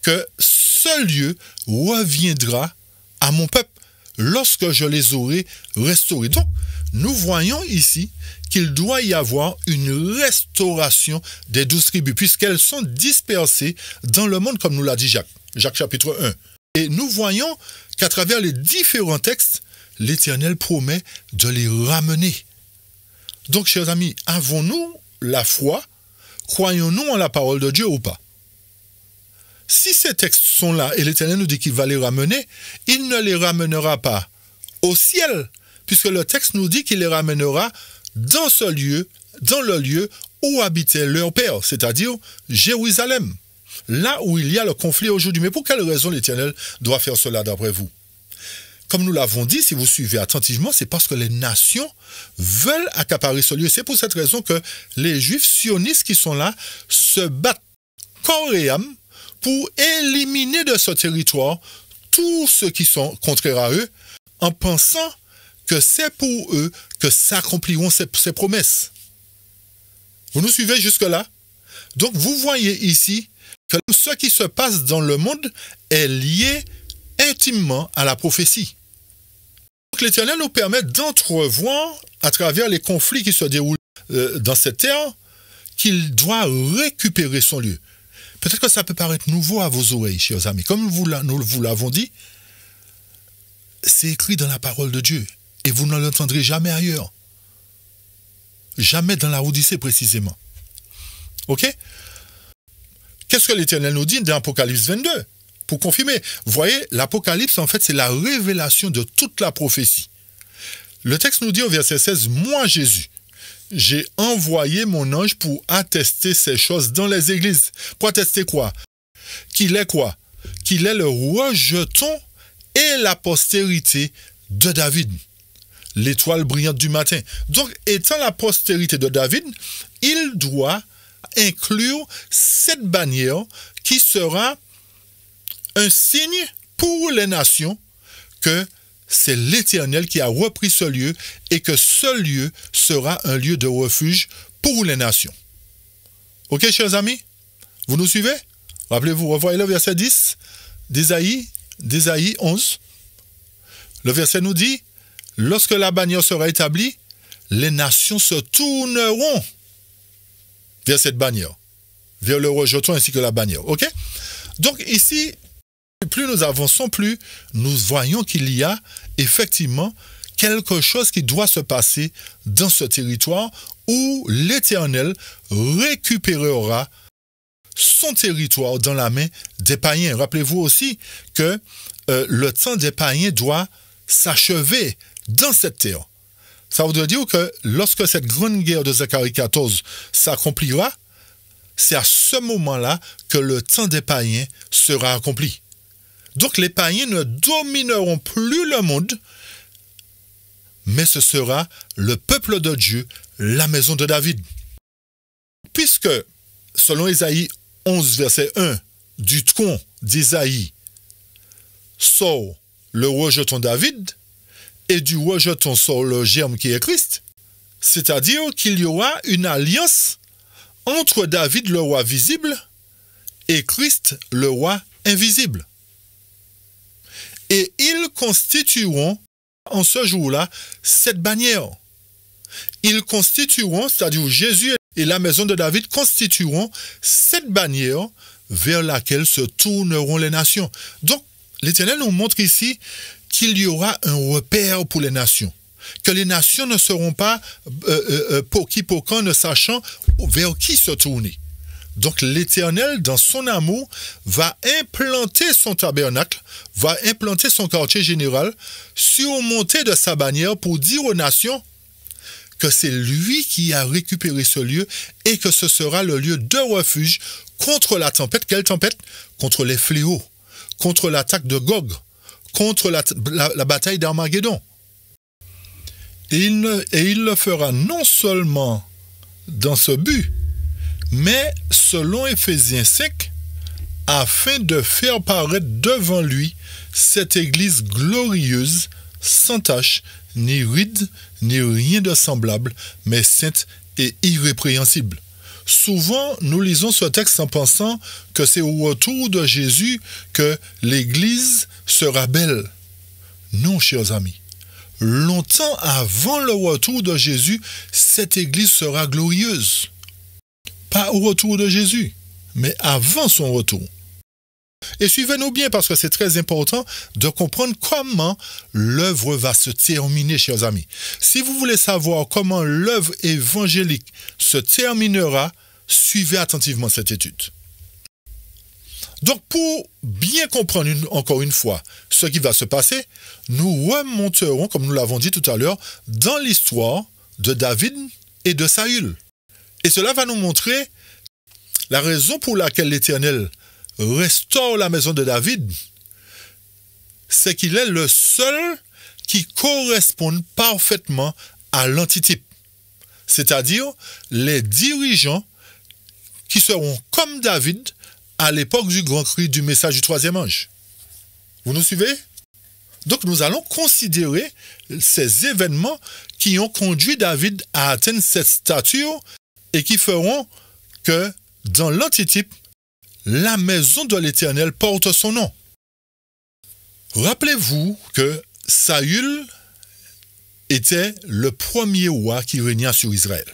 Que ce lieu reviendra à mon peuple. lorsque je les aurai restaurés. Donc, nous voyons ici qu'il doit y avoir une restauration des 12 tribus, puisqu'elles sont dispersées dans le monde, comme nous l'a dit Jacques. Jacques chapitre 1. Et nous voyons qu'à travers les différents textes, l'Éternel promet de les ramener. Donc, chers amis, avons-nous la foi? Croyons-nous en la parole de Dieu ou pas? Si ces textes sont là et l'Éternel nous dit qu'il va les ramener, il ne les ramènera pas au ciel, puisque le texte nous dit qu'il les ramènera dans ce lieu, dans le lieu où habitait leur père, c'est-à-dire Jérusalem, là où il y a le conflit aujourd'hui. Mais pour quelle raison l'Éternel doit faire cela d'après vous? Comme nous l'avons dit, si vous suivez attentivement, c'est parce que les nations veulent accaparer ce lieu. C'est pour cette raison que les Juifs sionistes qui sont là se battent corps et âme pour éliminer de ce territoire tous ceux qui sont contraires à eux, en pensant que c'est pour eux que s'accompliront ces promesses. Vous nous suivez jusque-là? Donc vous voyez ici que ce qui se passe dans le monde est lié intimement à la prophétie. Donc l'Éternel nous permet d'entrevoir à travers les conflits qui se déroulent dans cette terre qu'il doit récupérer son lieu. Peut-être que ça peut paraître nouveau à vos oreilles, chers amis. Comme nous vous l'avons dit, c'est écrit dans la parole de Dieu et vous ne l'entendrez jamais ailleurs. Jamais dans la Odyssée précisément. Ok? Qu'est-ce que l'Éternel nous dit dans Apocalypse 22? Pour confirmer, vous voyez, l'Apocalypse, en fait, c'est la révélation de toute la prophétie. Le texte nous dit au verset 16, « Moi, Jésus, j'ai envoyé mon ange pour attester ces choses dans les églises. » Pour attester quoi? Qu'il est quoi? Qu'il est le rejeton et la postérité de David. L'étoile brillante du matin. Donc, étant la postérité de David, il doit inclure cette bannière qui sera un signe pour les nations que c'est l'Éternel qui a repris ce lieu et que ce lieu sera un lieu de refuge pour les nations. Ok, chers amis? Vous nous suivez? Rappelez-vous, revoyez le verset 10 d'Ésaïe 11. Le verset nous dit, « Lorsque la bannière sera établie, les nations se tourneront vers cette bannière, vers le rejeton ainsi que la bannière. » Ok? Donc ici, plus nous avançons, plus nous voyons qu'il y a effectivement quelque chose qui doit se passer dans ce territoire où l'Éternel récupérera son territoire dans la main des païens. Rappelez-vous aussi que le temps des païens doit s'achever dans cette terre. Ça voudrait dire que lorsque cette grande guerre de Zacharie 14 s'accomplira, c'est à ce moment-là que le temps des païens sera accompli. Donc les païens ne domineront plus le monde, mais ce sera le peuple de Dieu, la maison de David. Puisque, selon Ésaïe 11, verset 1, du tronc d'Ésaïe sort le rejeton David, et du rejeton sort le germe qui est Christ, c'est-à-dire qu'il y aura une alliance entre David, le roi visible, et Christ, le roi invisible. Et ils constitueront, en ce jour-là, cette bannière. Ils constitueront, c'est-à-dire Jésus et la maison de David constitueront cette bannière vers laquelle se tourneront les nations. Donc, l'Éternel nous montre ici qu'il y aura un repère pour les nations. Que les nations ne seront pas poquis-poquants, ne sachant vers qui se tourner. Donc l'Éternel, dans son amour, va implanter son tabernacle, va implanter son quartier général, surmonté de sa bannière pour dire aux nations que c'est lui qui a récupéré ce lieu et que ce sera le lieu de refuge contre la tempête. Quelle tempête? Contre les fléaux, contre l'attaque de Gog, contre la bataille d'Armageddon. Et il le fera non seulement dans ce but, mais selon Éphésiens 5, afin de faire paraître devant lui cette église glorieuse, sans tache, ni ride, ni rien de semblable, mais sainte et irrépréhensible. Souvent, nous lisons ce texte en pensant que c'est au retour de Jésus que l'église sera belle. Non, chers amis. Longtemps avant le retour de Jésus, cette Église sera glorieuse. Pas au retour de Jésus, mais avant son retour. Et suivez-nous bien parce que c'est très important de comprendre comment l'œuvre va se terminer, chers amis. Si vous voulez savoir comment l'œuvre évangélique se terminera, suivez attentivement cette étude. Donc, pour bien comprendre encore une fois ce qui va se passer, nous remonterons, comme nous l'avons dit tout à l'heure, dans l'histoire de David et de Saül. Et cela va nous montrer la raison pour laquelle l'Éternel restaure la maison de David, c'est qu'il est le seul qui correspond parfaitement à l'antitype, c'est-à-dire les dirigeants qui seront comme David à l'époque du grand cri du message du troisième ange. Vous nous suivez? Donc nous allons considérer ces événements qui ont conduit David à atteindre cette stature et qui feront que dans l'antitype, la maison de l'Éternel porte son nom. Rappelez-vous que Saül était le premier roi qui régna sur Israël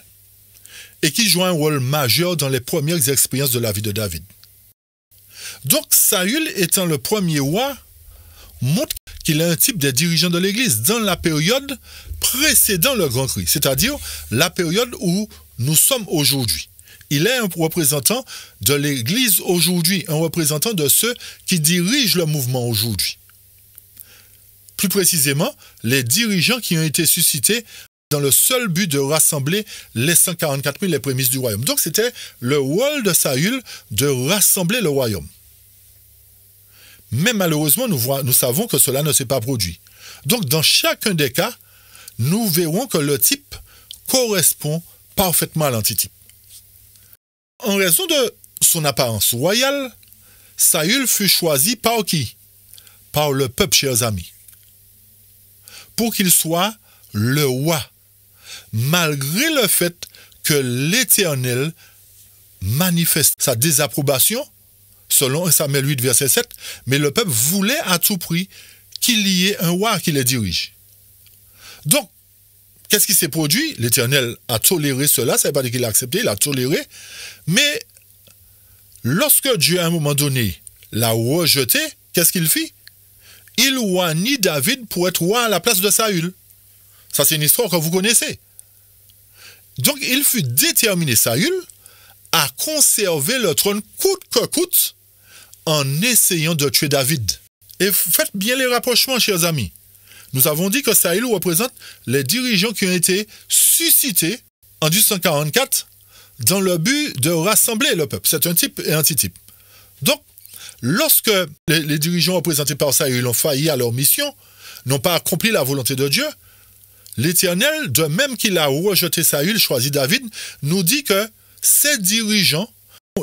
et qui joua un rôle majeur dans les premières expériences de la vie de David. Donc Saül étant le premier roi montre qu'il est un type des dirigeants de l'Église dans la période précédant le grand cri, c'est-à-dire la période où nous sommes aujourd'hui. Il est un représentant de l'Église aujourd'hui, un représentant de ceux qui dirigent le mouvement aujourd'hui. Plus précisément, les dirigeants qui ont été suscités dans le seul but de rassembler les 144 000 les prémices du royaume. Donc c'était le rôle de Saül de rassembler le royaume. Mais malheureusement, nous savons que cela ne s'est pas produit. Donc dans chacun des cas, nous verrons que le type correspond parfaitement à l'antitype. En raison de son apparence royale, Saül fut choisi par qui? Par le peuple, chers amis. Pour qu'il soit le roi, malgré le fait que l'Éternel manifeste sa désapprobation, selon 1 Samuel 8, verset 7, mais le peuple voulait à tout prix qu'il y ait un roi qui les dirige. Donc, qu'est-ce qui s'est produit? L'Éternel a toléré cela, ça ne veut pas dire qu'il a accepté, il a toléré. Mais lorsque Dieu, à un moment donné, l'a rejeté, qu'est-ce qu'il fit? Il oignit David pour être roi à la place de Saül. Ça, c'est une histoire que vous connaissez. Donc, il fut déterminé, Saül, à conserver le trône coûte que coûte en essayant de tuer David. Et faites bien les rapprochements, chers amis. Nous avons dit que Saül représente les dirigeants qui ont été suscités en 1844 dans le but de rassembler le peuple. C'est un type et antitype. Donc, lorsque les dirigeants représentés par Saül ont failli à leur mission, n'ont pas accompli la volonté de Dieu, l'Éternel, de même qu'il a rejeté Saül, choisi David, nous dit que ces dirigeants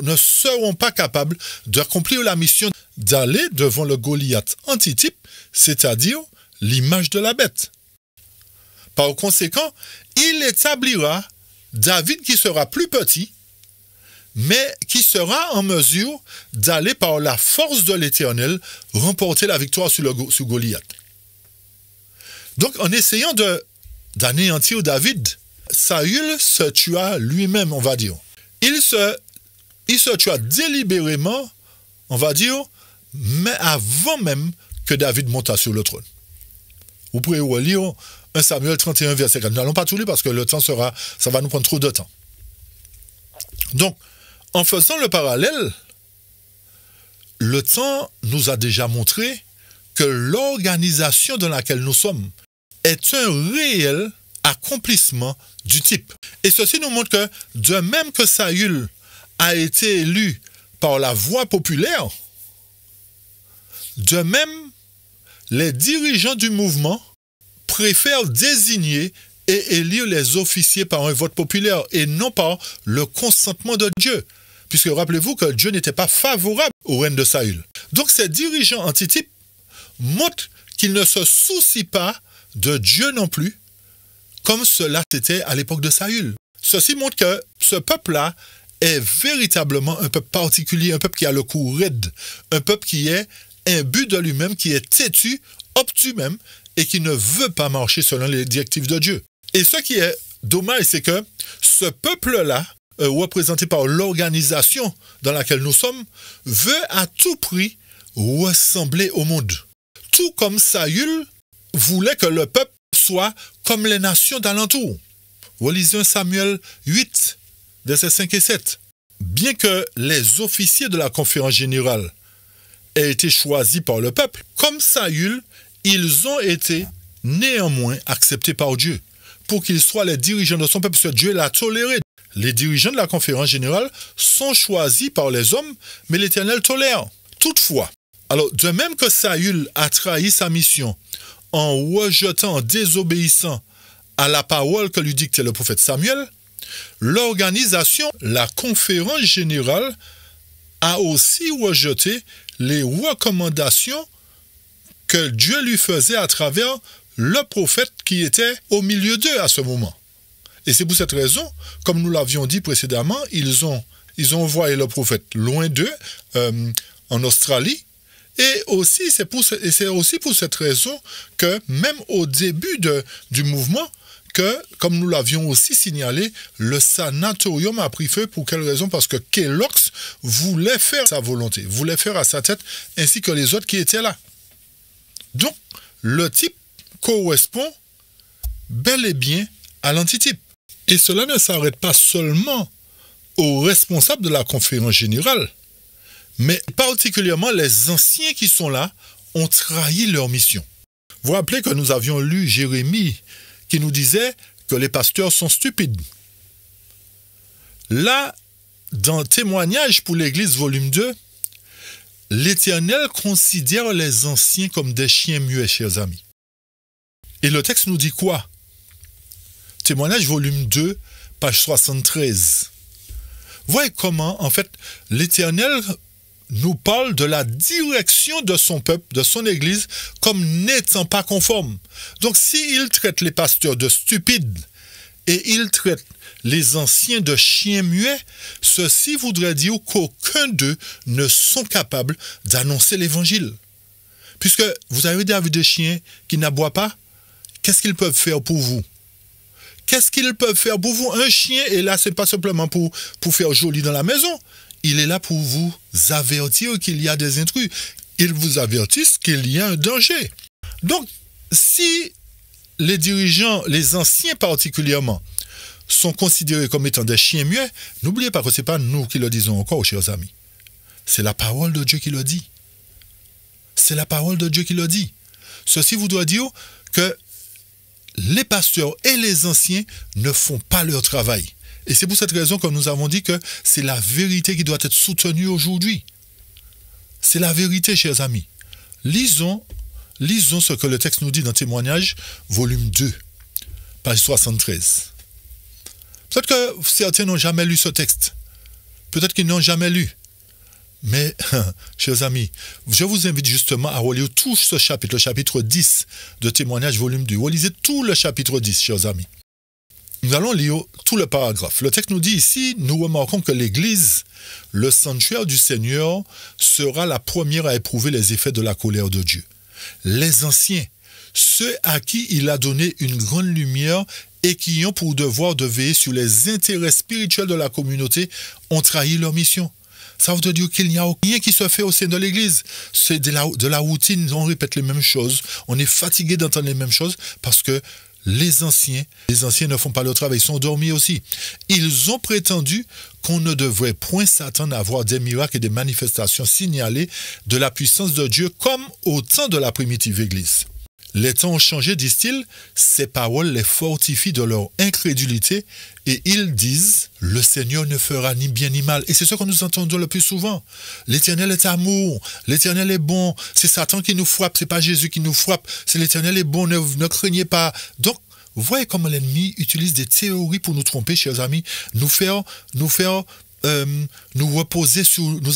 ne seront pas capables d'accomplir la mission d'aller devant le Goliath antitype, c'est-à-dire l'image de la bête. Par conséquent, il établira David qui sera plus petit, mais qui sera en mesure d'aller par la force de l'Éternel remporter la victoire sur Goliath. Donc, en essayant d'anéantir David, Saül se tua lui-même, on va dire. Il se tua délibérément, on va dire, mais avant même que David monta sur le trône. Vous pouvez relire 1 Samuel 31, verset 4. Nous n'allons pas tout lire parce que le temps ça va nous prendre trop de temps. Donc, en faisant le parallèle, le temps nous a déjà montré que l'organisation dans laquelle nous sommes est un réel accomplissement du type. Et ceci nous montre que, de même que Saül a été élu par la voix populaire, de même, les dirigeants du mouvement préfèrent désigner et élire les officiers par un vote populaire et non par le consentement de Dieu. Puisque rappelez-vous que Dieu n'était pas favorable au règne de Saül. Donc ces dirigeants antitypes montrent qu'ils ne se soucient pas de Dieu non plus, comme cela était à l'époque de Saül. Ceci montre que ce peuple-là est véritablement un peuple particulier, un peuple qui a le cou raide, un peuple qui est imbu de lui-même, qui est têtu, obtus même, et qui ne veut pas marcher selon les directives de Dieu. Et ce qui est dommage, c'est que ce peuple-là, représenté par l'organisation dans laquelle nous sommes, veut à tout prix ressembler au monde. Tout comme Saül voulait que le peuple soit comme les nations d'alentour. Relisons Samuel 8, versets 5 et 7. Bien que les officiers de la conférence générale aient été choisis par le peuple, comme Saül, ils ont été néanmoins acceptés par Dieu pour qu'ils soient les dirigeants de son peuple, parce que Dieu l'a toléré. Les dirigeants de la conférence générale sont choisis par les hommes, mais l'Éternel tolère. Toutefois, alors de même que Saül a trahi sa mission en rejetant, en désobéissant à la parole que lui dictait le prophète Samuel, l'organisation, la conférence générale, a aussi rejeté les recommandations que Dieu lui faisait à travers le prophète qui était au milieu d'eux à ce moment. Et c'est pour cette raison, comme nous l'avions dit précédemment, ils ont envoyé le prophète loin d'eux, en Australie. Et c'est aussi pour cette raison que même au début du mouvement, que, comme nous l'avions aussi signalé, le sanatorium a pris feu. Pour quelle raison? Parce que Kellogg's voulait faire sa volonté, voulait faire à sa tête, ainsi que les autres qui étaient là. Donc, le type correspond bel et bien à l'antitype. Et cela ne s'arrête pas seulement aux responsables de la conférence générale, mais particulièrement les anciens qui sont là ont trahi leur mission. Vous vous rappelez que nous avions lu Jérémie qui nous disait que les pasteurs sont stupides. Là, dans Témoignage pour l'Église, volume 2, l'Éternel considère les anciens comme des chiens muets, chers amis. Et le texte nous dit quoi? Témoignage, volume 2, page 73. Voyez comment, en fait, l'Éternel nous parle de la direction de son peuple, de son Église, comme n'étant pas conforme. Donc, s'il traite les pasteurs de stupides et il traite les anciens de chiens muets, ceci voudrait dire qu'aucun d'eux ne sont capables d'annoncer l'Évangile. Puisque vous avez des chiens qui n'aboient pas, qu'est-ce qu'ils peuvent faire pour vous? Qu'est-ce qu'ils peuvent faire pour vous? Un chien est là, ce n'est pas simplement pour faire joli dans la maison. Il est là pour vous avertir qu'il y a des intrus. Ils vous avertissent qu'il y a un danger. Donc, si les dirigeants, les anciens particulièrement, sont considérés comme étant des chiens muets, n'oubliez pas que ce n'est pas nous qui le disons encore, chers amis. C'est la parole de Dieu qui le dit. C'est la parole de Dieu qui le dit. Ceci voudrait dire que les pasteurs et les anciens ne font pas leur travail. Et c'est pour cette raison que nous avons dit que c'est la vérité qui doit être soutenue aujourd'hui. C'est la vérité, chers amis. Lisons ce que le texte nous dit dans Témoignage, volume 2, page 73. Peut-être que certains n'ont jamais lu ce texte. Peut-être qu'ils n'ont jamais lu. Mais, chers amis, je vous invite justement à relire tout ce chapitre, le chapitre 10 de Témoignage, volume 2. Relisez tout le chapitre 10, chers amis. Nous allons lire tout le paragraphe. Le texte nous dit ici, nous remarquons que l'Église, le sanctuaire du Seigneur, sera la première à éprouver les effets de la colère de Dieu. Les anciens, ceux à qui il a donné une grande lumière et qui ont pour devoir de veiller sur les intérêts spirituels de la communauté, ont trahi leur mission. Ça veut dire qu'il n'y a rien qui se fait au sein de l'Église. C'est de la routine, on répète les mêmes choses, on est fatigué d'entendre les mêmes choses parce que les anciens ne font pas leur travail, ils sont dormis aussi. Ils ont prétendu qu'on ne devrait point s'attendre à voir des miracles et des manifestations signalées de la puissance de Dieu comme au temps de la primitive Église. Les temps ont changé, disent-ils, ces paroles les fortifient de leur incrédulité et ils disent « Le Seigneur ne fera ni bien ni mal ». Et c'est ce que nous entendons le plus souvent. L'Éternel est amour, l'Éternel est bon, c'est Satan qui nous frappe, c'est pas Jésus qui nous frappe, c'est l'Éternel est bon, ne craignez pas. Donc, vous voyez comment l'ennemi utilise des théories pour nous tromper, chers amis, nous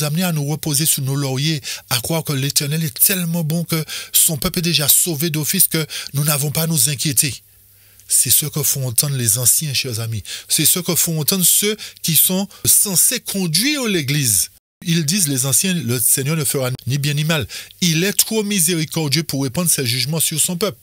amener à nous reposer sur nos lauriers, à croire que l'Éternel est tellement bon que son peuple est déjà sauvé d'office que nous n'avons pas à nous inquiéter. C'est ce que font entendre les anciens, chers amis. C'est ce que font entendre ceux qui sont censés conduire l'Église. Ils disent, les anciens, le Seigneur ne fera ni bien ni mal. Il est trop miséricordieux pour répandre ses jugements sur son peuple.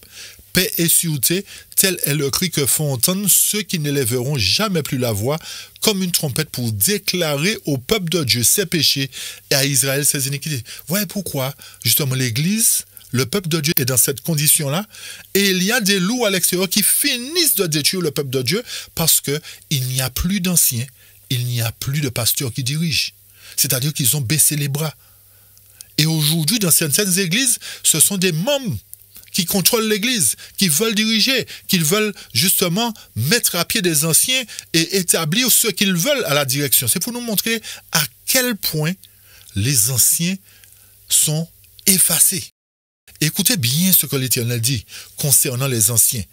Paix et sûreté, tel est le cri que font entendre ceux qui n'élèveront jamais plus la voix, comme une trompette pour déclarer au peuple de Dieu ses péchés et à Israël ses iniquités. Voyez pourquoi, justement, l'Église, le peuple de Dieu est dans cette condition-là, et il y a des loups à l'extérieur qui finissent de détruire le peuple de Dieu parce qu'il n'y a plus d'anciens, il n'y a plus de pasteurs qui dirigent. C'est-à-dire qu'ils ont baissé les bras. Et aujourd'hui, dans certaines églises, ce sont des membres qui contrôlent l'église, qui veulent diriger, qui veulent justement mettre à pied des anciens et établir ce qu'ils veulent à la direction. C'est pour nous montrer à quel point les anciens sont effacés. Écoutez bien ce que l'Éternel dit concernant les anciens.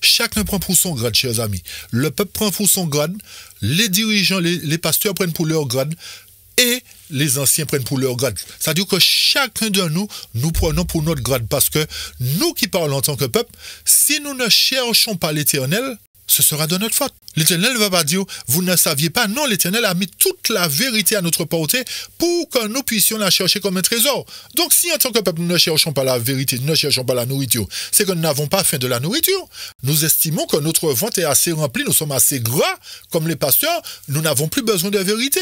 Chacun prend pour son grade, chers amis. Le peuple prend pour son grade, les dirigeants, les pasteurs prennent pour leur grade, et les anciens prennent pour leur grade. C'est-à-dire que chacun de nous, nous prenons pour notre grade. Parce que nous qui parlons en tant que peuple, si nous ne cherchons pas l'Éternel, ce sera de notre faute. L'Éternel ne va pas dire, vous ne saviez pas. Non, l'Éternel a mis toute la vérité à notre portée pour que nous puissions la chercher comme un trésor. Donc si en tant que peuple, nous ne cherchons pas la vérité, nous ne cherchons pas la nourriture, c'est que nous n'avons pas faim de la nourriture. Nous estimons que notre ventre est assez rempli, nous sommes assez gras, comme les pasteurs, nous n'avons plus besoin de vérité.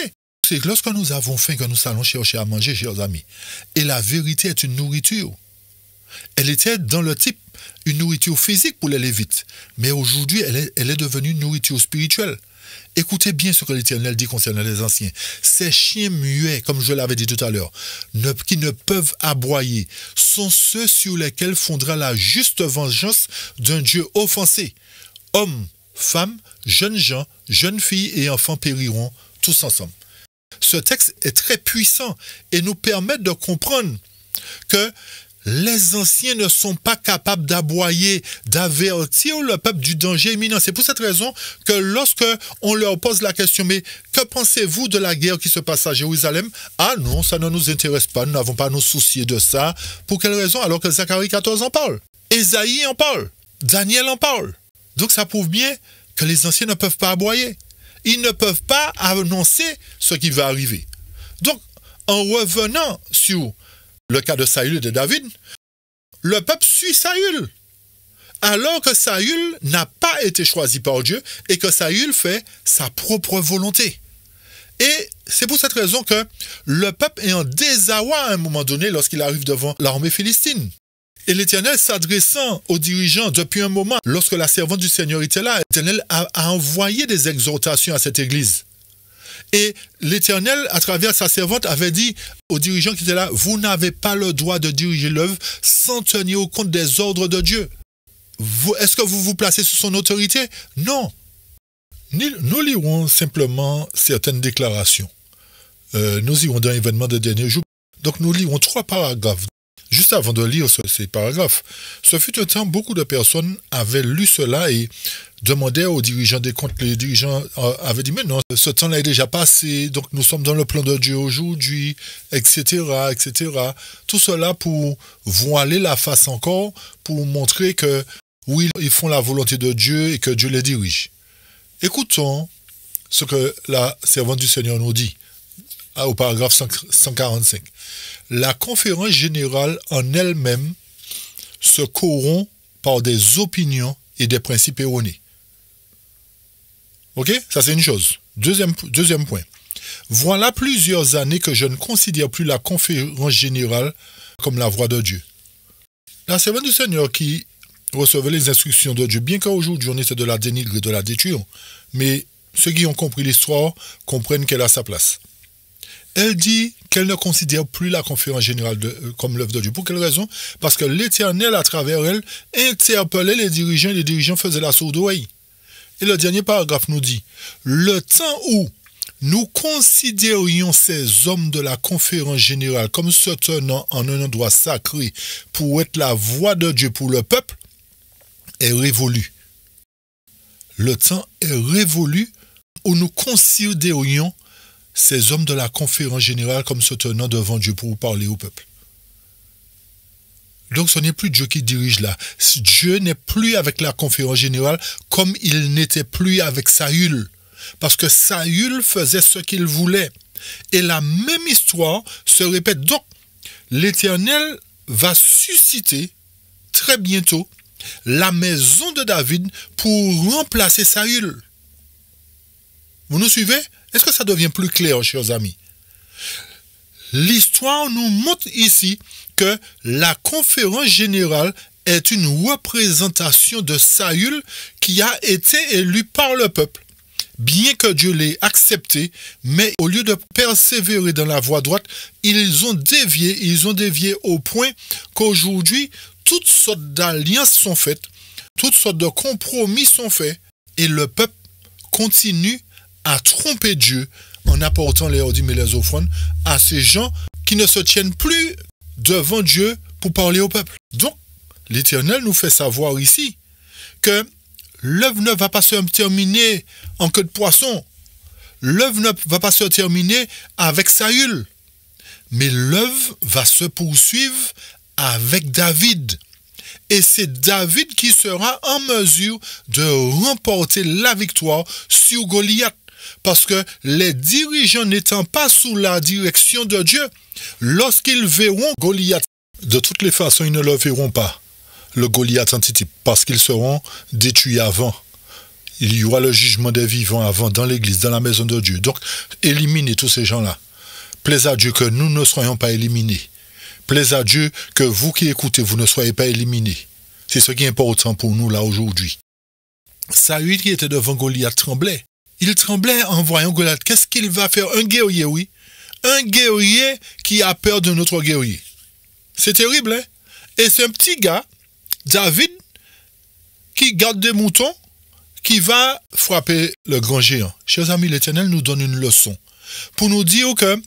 C'est que lorsque nous avons faim que nous allons chercher à manger, chers amis. Et la vérité est une nourriture. Elle était dans le type une nourriture physique pour les Lévites. Mais aujourd'hui, elle est devenue une nourriture spirituelle. Écoutez bien ce que l'Éternel dit concernant les anciens. Ces chiens muets, comme je l'avais dit tout à l'heure, qui ne peuvent aboyer, sont ceux sur lesquels fondera la juste vengeance d'un Dieu offensé. Hommes, femmes, jeunes gens, jeunes filles et enfants périront tous ensemble. Ce texte est très puissant et nous permet de comprendre que les anciens ne sont pas capables d'aboyer, d'avertir le peuple du danger imminent. C'est pour cette raison que lorsque on leur pose la question, mais que pensez-vous de la guerre qui se passe à Jérusalem? Ah non, ça ne nous intéresse pas, nous n'avons pas à nous soucier de ça. Pour quelle raison? Alors que Zacharie 14 en parle, Ésaïe en parle, Daniel en parle. Donc ça prouve bien que les anciens ne peuvent pas aboyer. Ils ne peuvent pas annoncer ce qui va arriver. Donc, en revenant sur le cas de Saül et de David, le peuple suit Saül. Alors que Saül n'a pas été choisi par Dieu et que Saül fait sa propre volonté. Et c'est pour cette raison que le peuple est en désarroi à un moment donné lorsqu'il arrive devant l'armée philistine. Et l'Éternel s'adressant aux dirigeants depuis un moment, lorsque la servante du Seigneur était là, l'Éternel a envoyé des exhortations à cette église. Et l'Éternel, à travers sa servante, avait dit aux dirigeants qui étaient là, vous n'avez pas le droit de diriger l'œuvre sans tenir compte des ordres de Dieu. Est-ce que vous vous placez sous son autorité? Non. Nous lirons simplement certaines déclarations. Nous irons dans l'événement de dernier jour. Donc nous lirons 3 paragraphes. Juste avant de lire ces paragraphes, ce fut un temps, beaucoup de personnes avaient lu cela et demandaient aux dirigeants des comptes. Les dirigeants avaient dit, mais non, ce temps-là est déjà passé, donc nous sommes dans le plan de Dieu aujourd'hui, etc., etc. Tout cela pour voiler la face encore, pour montrer que, oui, ils font la volonté de Dieu et que Dieu les dirige. Écoutons ce que la servante du Seigneur nous dit au paragraphe 145. La conférence générale en elle-même se corrompt par des opinions et des principes erronés. Ok? Ça, c'est une chose. Deuxième point. Voilà plusieurs années que je ne considère plus la conférence générale comme la voix de Dieu. La servante du Seigneur qui recevait les instructions de Dieu, bien qu'aujourd'hui on essaie de la dénigrer, de la détruire, mais ceux qui ont compris l'histoire comprennent qu'elle a sa place. Elle dit qu'elle ne considère plus la conférence générale comme l'œuvre de Dieu. Pour quelle raison? Parce que l'Éternel, à travers elle, interpellait les dirigeants faisaient la sourde oreille. Et le dernier paragraphe nous dit, le temps où nous considérions ces hommes de la conférence générale comme se tenant en un endroit sacré pour être la voix de Dieu pour le peuple, est révolu. Le temps est révolu où nous considérions ces hommes de la conférence générale comme se tenant devant Dieu pour parler au peuple. Donc ce n'est plus Dieu qui dirige là. Dieu n'est plus avec la conférence générale comme il n'était plus avec Saül. Parce que Saül faisait ce qu'il voulait. Et la même histoire se répète. Donc, l'Éternel va susciter très bientôt la maison de David pour remplacer Saül. Vous nous suivez? Est-ce que ça devient plus clair, chers amis? L'histoire nous montre ici que la conférence générale est une représentation de Saül qui a été élu par le peuple. Bien que Dieu l'ait accepté, mais au lieu de persévérer dans la voie droite, ils ont dévié au point qu'aujourd'hui, toutes sortes d'alliances sont faites, toutes sortes de compromis sont faits, et le peuple continue à tromper Dieu en apportant les ordures et les offrandes à ces gens qui ne se tiennent plus devant Dieu pour parler au peuple. Donc, l'Éternel nous fait savoir ici que l'œuvre ne va pas se terminer en queue de poisson. L'œuvre ne va pas se terminer avec Saül. Mais l'œuvre va se poursuivre avec David. Et c'est David qui sera en mesure de remporter la victoire sur Goliath. Parce que les dirigeants n'étant pas sous la direction de Dieu, lorsqu'ils verront Goliath, de toutes les façons, ils ne le verront pas, le Goliath antitype, parce qu'ils seront détruits avant. Il y aura le jugement des vivants avant, dans l'église, dans la maison de Dieu. Donc, éliminez tous ces gens-là. Plaise à Dieu que nous ne soyons pas éliminés. Plaise à Dieu que vous qui écoutez, vous ne soyez pas éliminés. C'est ce qui est important pour nous là aujourd'hui. Saül qui était devant Goliath tremblait. Il tremblait en voyant Goliath. Qu'est-ce qu'il va faire? Un guerrier, oui. Un guerrier qui a peur d'un autre guerrier. C'est terrible, hein? Et c'est un petit gars, David, qui garde des moutons, qui va frapper le grand géant. Chers amis, l'Éternel nous donne une leçon pour nous dire que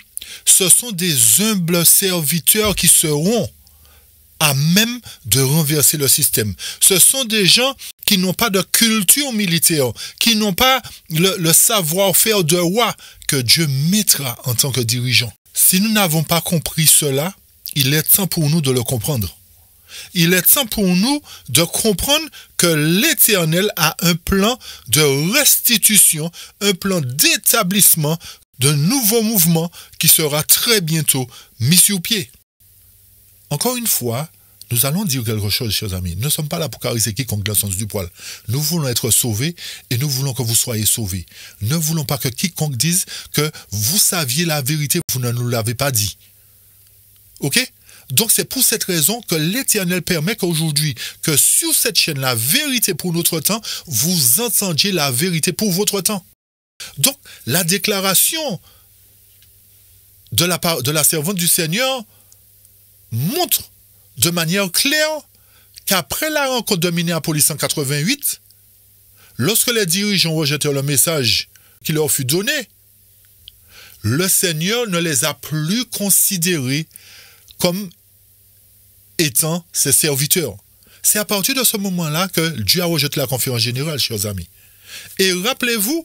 ce sont des humbles serviteurs qui seront à même de renverser le système. Ce sont des gens qui n'ont pas de culture militaire, qui n'ont pas le savoir-faire de roi que Dieu mettra en tant que dirigeant. Si nous n'avons pas compris cela, il est temps pour nous de le comprendre. Il est temps pour nous de comprendre que l'Éternel a un plan de restitution, un plan d'établissement d'un nouveau mouvement qui sera très bientôt mis sur pied. Encore une fois, nous allons dire quelque chose, chers amis. Nous ne sommes pas là pour caresser quiconque dans le sens du poil. Nous voulons être sauvés et nous voulons que vous soyez sauvés. Ne voulons pas que quiconque dise que vous saviez la vérité, vous ne nous l'avez pas dit. Ok? Donc c'est pour cette raison que l'Éternel permet qu'aujourd'hui, que sur cette chaîne, la vérité pour notre temps, vous entendiez la vérité pour votre temps. Donc la déclaration de la servante du Seigneur montre de manière claire qu'après la rencontre de Minneapolis en 88, lorsque les dirigeants rejetèrent le message qui leur fut donné, le Seigneur ne les a plus considérés comme étant ses serviteurs. C'est à partir de ce moment-là que Dieu a rejeté la conférence générale, chers amis. Et rappelez-vous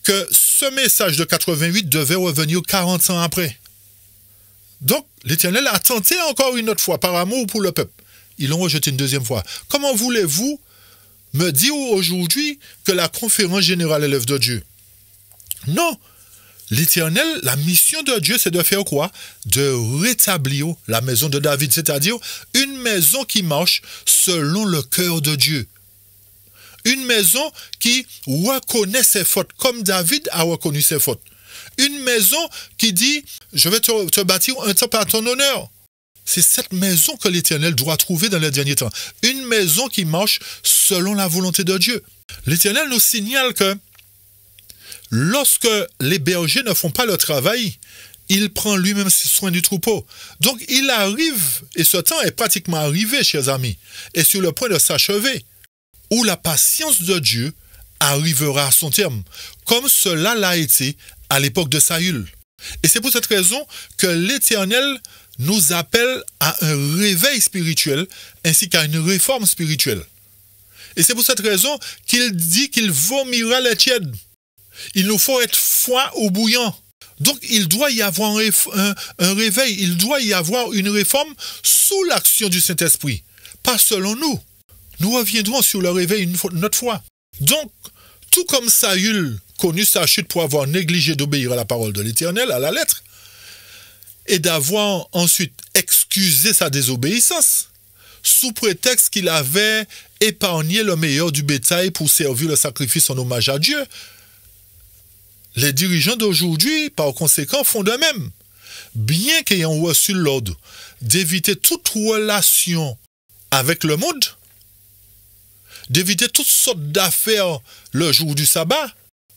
que ce message de 88 devait revenir 40 ans après. Donc, l'Éternel a tenté encore une autre fois, par amour pour le peuple. Ils l'ont rejeté une deuxième fois. Comment voulez-vous me dire aujourd'hui que la conférence générale est l'œuvre de Dieu? Non. L'Éternel, la mission de Dieu, c'est de faire quoi? De rétablir la maison de David, c'est-à-dire une maison qui marche selon le cœur de Dieu. Une maison qui reconnaît ses fautes, comme David a reconnu ses fautes. Une maison qui dit, je vais te bâtir un temple à ton honneur. C'est cette maison que l'Éternel doit trouver dans les derniers temps. Une maison qui marche selon la volonté de Dieu. L'Éternel nous signale que lorsque les bergers ne font pas le travail, il prend lui-même soin du troupeau. Donc il arrive, et ce temps est pratiquement arrivé, chers amis, et sur le point de s'achever, où la patience de Dieu arrivera à son terme, comme cela l'a été à l'époque de Saül. Et c'est pour cette raison que l'Éternel nous appelle à un réveil spirituel ainsi qu'à une réforme spirituelle. Et c'est pour cette raison qu'il dit qu'il vomira les tièdes. Il nous faut être froid ou bouillant. Donc il doit y avoir un réveil, il doit y avoir une réforme sous l'action du Saint-Esprit, pas selon nous. Nous reviendrons sur le réveil une autre fois. Donc, Tout comme Saül connu sa chute pour avoir négligé d'obéir à la parole de l'Éternel, à la lettre, et d'avoir ensuite excusé sa désobéissance, sous prétexte qu'il avait épargné le meilleur du bétail pour servir le sacrifice en hommage à Dieu. Les dirigeants d'aujourd'hui, par conséquent, font de même. Bien qu'ayant reçu l'ordre d'éviter toute relation avec le monde, d'éviter toutes sortes d'affaires le jour du sabbat,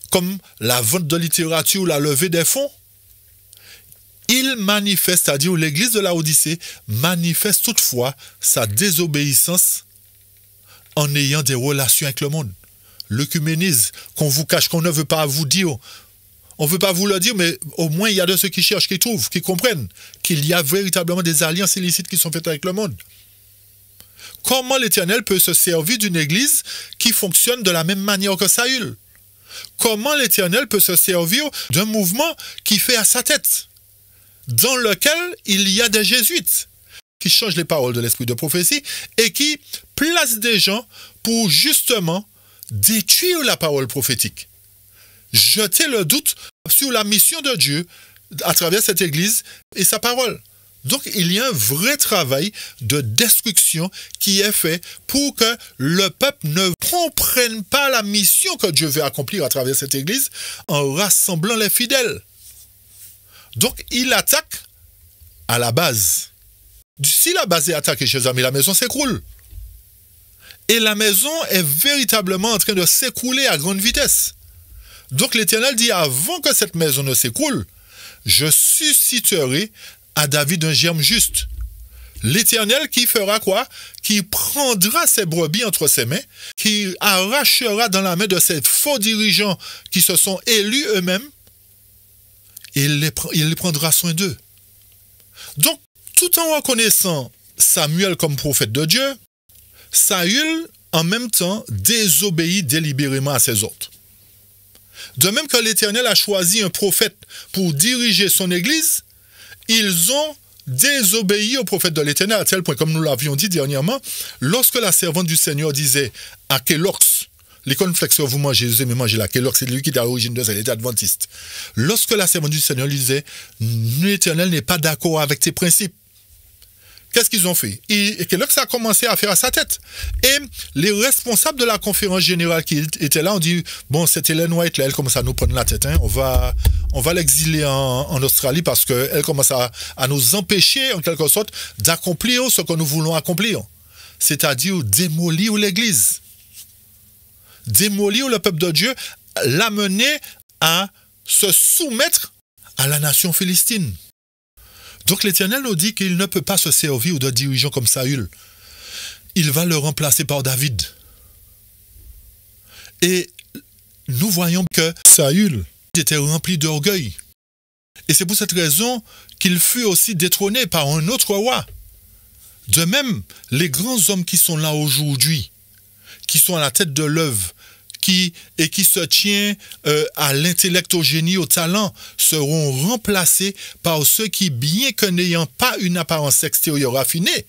comme la vente de littérature ou la levée des fonds, il manifeste, c'est-à-dire l'église de Laodicée manifeste toutefois sa désobéissance en ayant des relations avec le monde. L'œcuménisme qu'on vous cache, qu'on ne veut pas vous dire. On ne veut pas vous le dire, mais au moins il y a de ceux qui cherchent, qui trouvent, qui comprennent qu'il y a véritablement des alliances illicites qui sont faites avec le monde. Comment l'Éternel peut se servir d'une église qui fonctionne de la même manière que Saül? Comment l'Éternel peut se servir d'un mouvement qui fait à sa tête, dans lequel il y a des jésuites qui changent les paroles de l'esprit de prophétie et qui placent des gens pour justement détruire la parole prophétique, jeter le doute sur la mission de Dieu à travers cette église et sa parole. Donc, il y a un vrai travail de destruction qui est fait pour que le peuple ne comprenne pas la mission que Dieu veut accomplir à travers cette église en rassemblant les fidèles. Donc, il attaque à la base. Si la base est attaquée, chers amis, la maison s'écroule. Et la maison est véritablement en train de s'écrouler à grande vitesse. Donc, l'Éternel dit, avant que cette maison ne s'écroule, je susciterai à David un germe juste. L'Éternel qui fera quoi? Qui prendra ses brebis entre ses mains, qui arrachera dans la main de ces faux dirigeants qui se sont élus eux-mêmes, et il les prendra soin d'eux. Donc, tout en reconnaissant Samuel comme prophète de Dieu, Saül, en même temps, désobéit délibérément à ses ordres. De même que l'Éternel a choisi un prophète pour diriger son église, ils ont désobéi au prophète de l'Éternel à tel point, comme nous l'avions dit dernièrement, lorsque la servante du Seigneur disait à Kellogg's, les cornflakes que vous mangez, vous aimez manger la Kellogg's, c'est lui qui est à l'origine de ça, il était adventiste. Lorsque la servante du Seigneur lui disait, l'Éternel n'est pas d'accord avec tes principes, qu'est-ce qu'ils ont fait? Et Kellogg's a commencé à faire à sa tête. Et les responsables de la conférence générale qui étaient là ont dit, bon, cette Ellen White, là, elle commence à nous prendre la tête, hein. On va l'exiler en Australie parce qu'elle commence à nous empêcher, en quelque sorte, d'accomplir ce que nous voulons accomplir. C'est-à-dire démolir l'Église. Démolir le peuple de Dieu, l'amener à se soumettre à la nation philistine. Donc l'Éternel nous dit qu'il ne peut pas se servir de dirigeants comme Saül. Il va le remplacer par David. Et nous voyons que Saül était rempli d'orgueil. Et c'est pour cette raison qu'il fut aussi détrôné par un autre roi. De même, les grands hommes qui sont là aujourd'hui, qui sont à la tête de l'œuvre, qui se tient à l'intellect, au génie, au talent, seront remplacés par ceux qui, bien que n'ayant pas une apparence extérieure raffinée,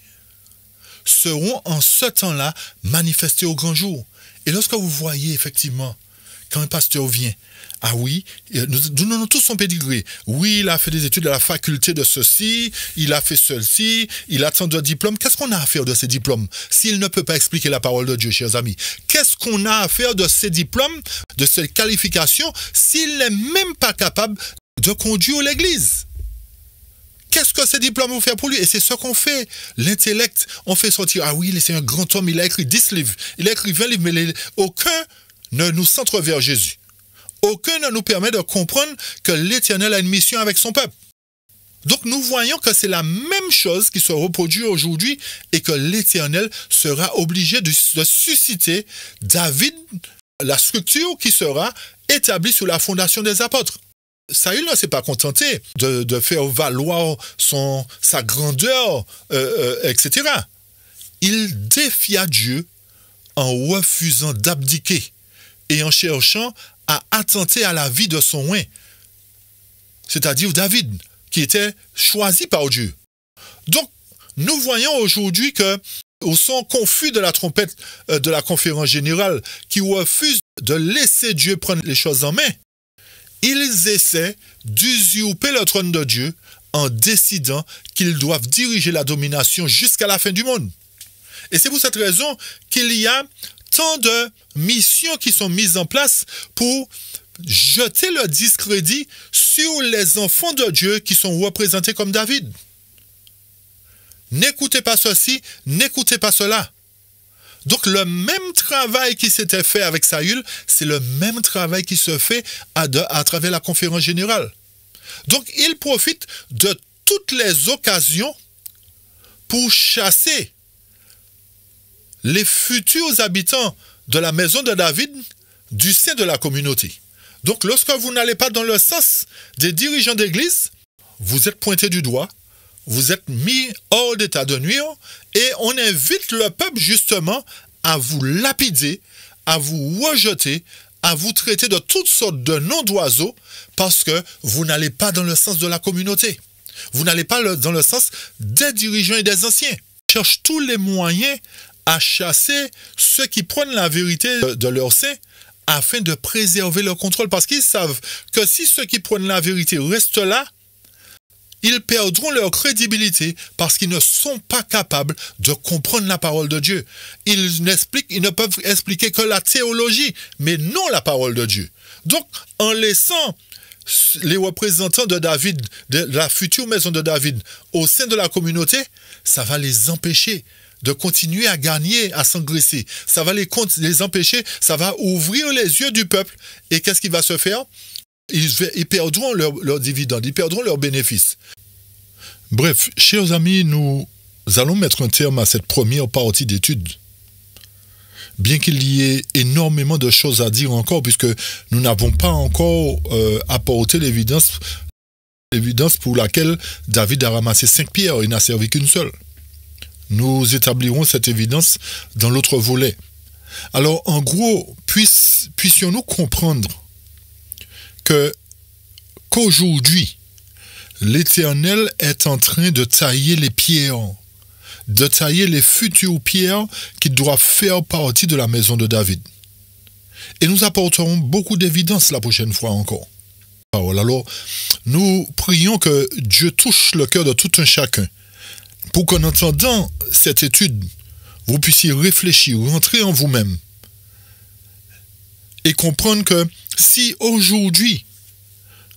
seront en ce temps-là manifestés au grand jour. Et lorsque vous voyez effectivement, quand un pasteur vient, ah oui, nous donnons tous son pédigré. Oui, il a fait des études à la faculté de ceci, il a fait ceci, il a tant de diplômes. Qu'est-ce qu'on a à faire de ces diplômes s'il ne peut pas expliquer la parole de Dieu, chers amis? Qu'est-ce qu'on a à faire de ces diplômes, de ces qualifications, s'il n'est même pas capable de conduire l'Église? Qu'est-ce que ces diplômes vont faire pour lui? Et c'est ce qu'on fait. L'intellect, on fait sortir, ah oui, c'est un grand homme, il a écrit 10 livres, il a écrit 20 livres, mais aucun ne nous centre vers Jésus. Aucun ne nous permet de comprendre que l'Éternel a une mission avec son peuple. Donc nous voyons que c'est la même chose qui se reproduit aujourd'hui et que l'Éternel sera obligé de susciter David, la structure qui sera établie sur la fondation des apôtres. Saül ne s'est pas contenté de faire valoir sa grandeur, etc. Il défia Dieu en refusant d'abdiquer et en cherchant à attenter à la vie de son oint, c'est-à-dire David, qui était choisi par Dieu. Donc, nous voyons aujourd'hui que, au son confus de la trompette de la conférence générale, qui refuse de laisser Dieu prendre les choses en main, ils essaient d'usurper le trône de Dieu en décidant qu'ils doivent diriger la domination jusqu'à la fin du monde. Et c'est pour cette raison qu'il y a tant de missions qui sont mises en place pour jeter le discrédit sur les enfants de Dieu qui sont représentés comme David. N'écoutez pas ceci, n'écoutez pas cela. Donc le même travail qui s'était fait avec Saül, c'est le même travail qui se fait à travers la conférence générale. Donc il profite de toutes les occasions pour chasser les futurs habitants de la maison de David du sein de la communauté. Donc lorsque vous n'allez pas dans le sens des dirigeants d'église, vous êtes pointé du doigt, vous êtes mis hors d'état de nuire et on invite le peuple justement à vous lapider, à vous rejeter, à vous traiter de toutes sortes de noms d'oiseaux parce que vous n'allez pas dans le sens de la communauté. Vous n'allez pas dans le sens des dirigeants et des anciens. Ils cherchent tous les moyens à chasser ceux qui prennent la vérité de leur sein afin de préserver leur contrôle parce qu'ils savent que si ceux qui prennent la vérité restent là, ils perdront leur crédibilité parce qu'ils ne sont pas capables de comprendre la parole de Dieu. Ils ne peuvent expliquer que la théologie, mais non la parole de Dieu. Donc, en laissant les représentants de David, de la future maison de David, au sein de la communauté, ça va les empêcher de continuer à gagner, à s'engraisser. Ça va les empêcher, ça va ouvrir les yeux du peuple. Et qu'est-ce qui va se faire ? Ils perdront leurs dividendes, ils perdront leurs bénéfices. Bref, chers amis, nous allons mettre un terme à cette première partie d'étude. Bien qu'il y ait énormément de choses à dire encore, puisque nous n'avons pas encore apporté l'évidence pour laquelle David a ramassé 5 pierres, il n'a servi qu'une seule. Nous établirons cette évidence dans l'autre volet. Alors, en gros, puissions-nous comprendre qu'aujourd'hui, l'Éternel est en train de tailler les pierres, de tailler les futures pierres qui doivent faire partie de la maison de David. Et nous apporterons beaucoup d'évidence la prochaine fois encore. Alors, nous prions que Dieu touche le cœur de tout un chacun, pour qu'en entendant cette étude, vous puissiez réfléchir, rentrer en vous-même, et comprendre que si aujourd'hui,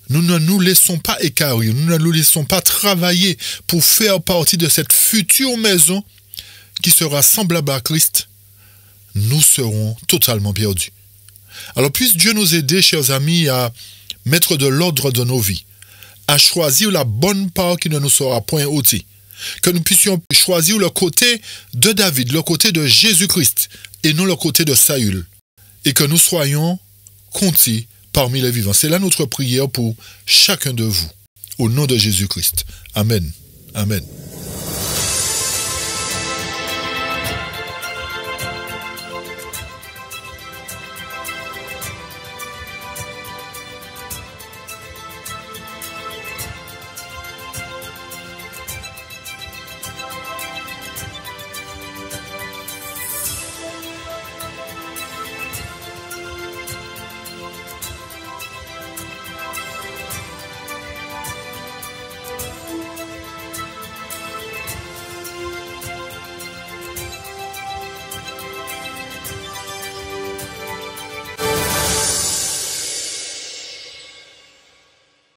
nous ne nous laissons pas écarrer, nous ne nous laissons pas travailler pour faire partie de cette future maison qui sera semblable à Christ, nous serons totalement perdus. Alors puisse Dieu nous aider, chers amis, à mettre de l'ordre dans nos vies, à choisir la bonne part qui ne nous sera point ôtée, que nous puissions choisir le côté de David, le côté de Jésus-Christ, et non le côté de Saül, et que nous soyons comptés parmi les vivants. C'est là notre prière pour chacun de vous, au nom de Jésus-Christ. Amen. Amen.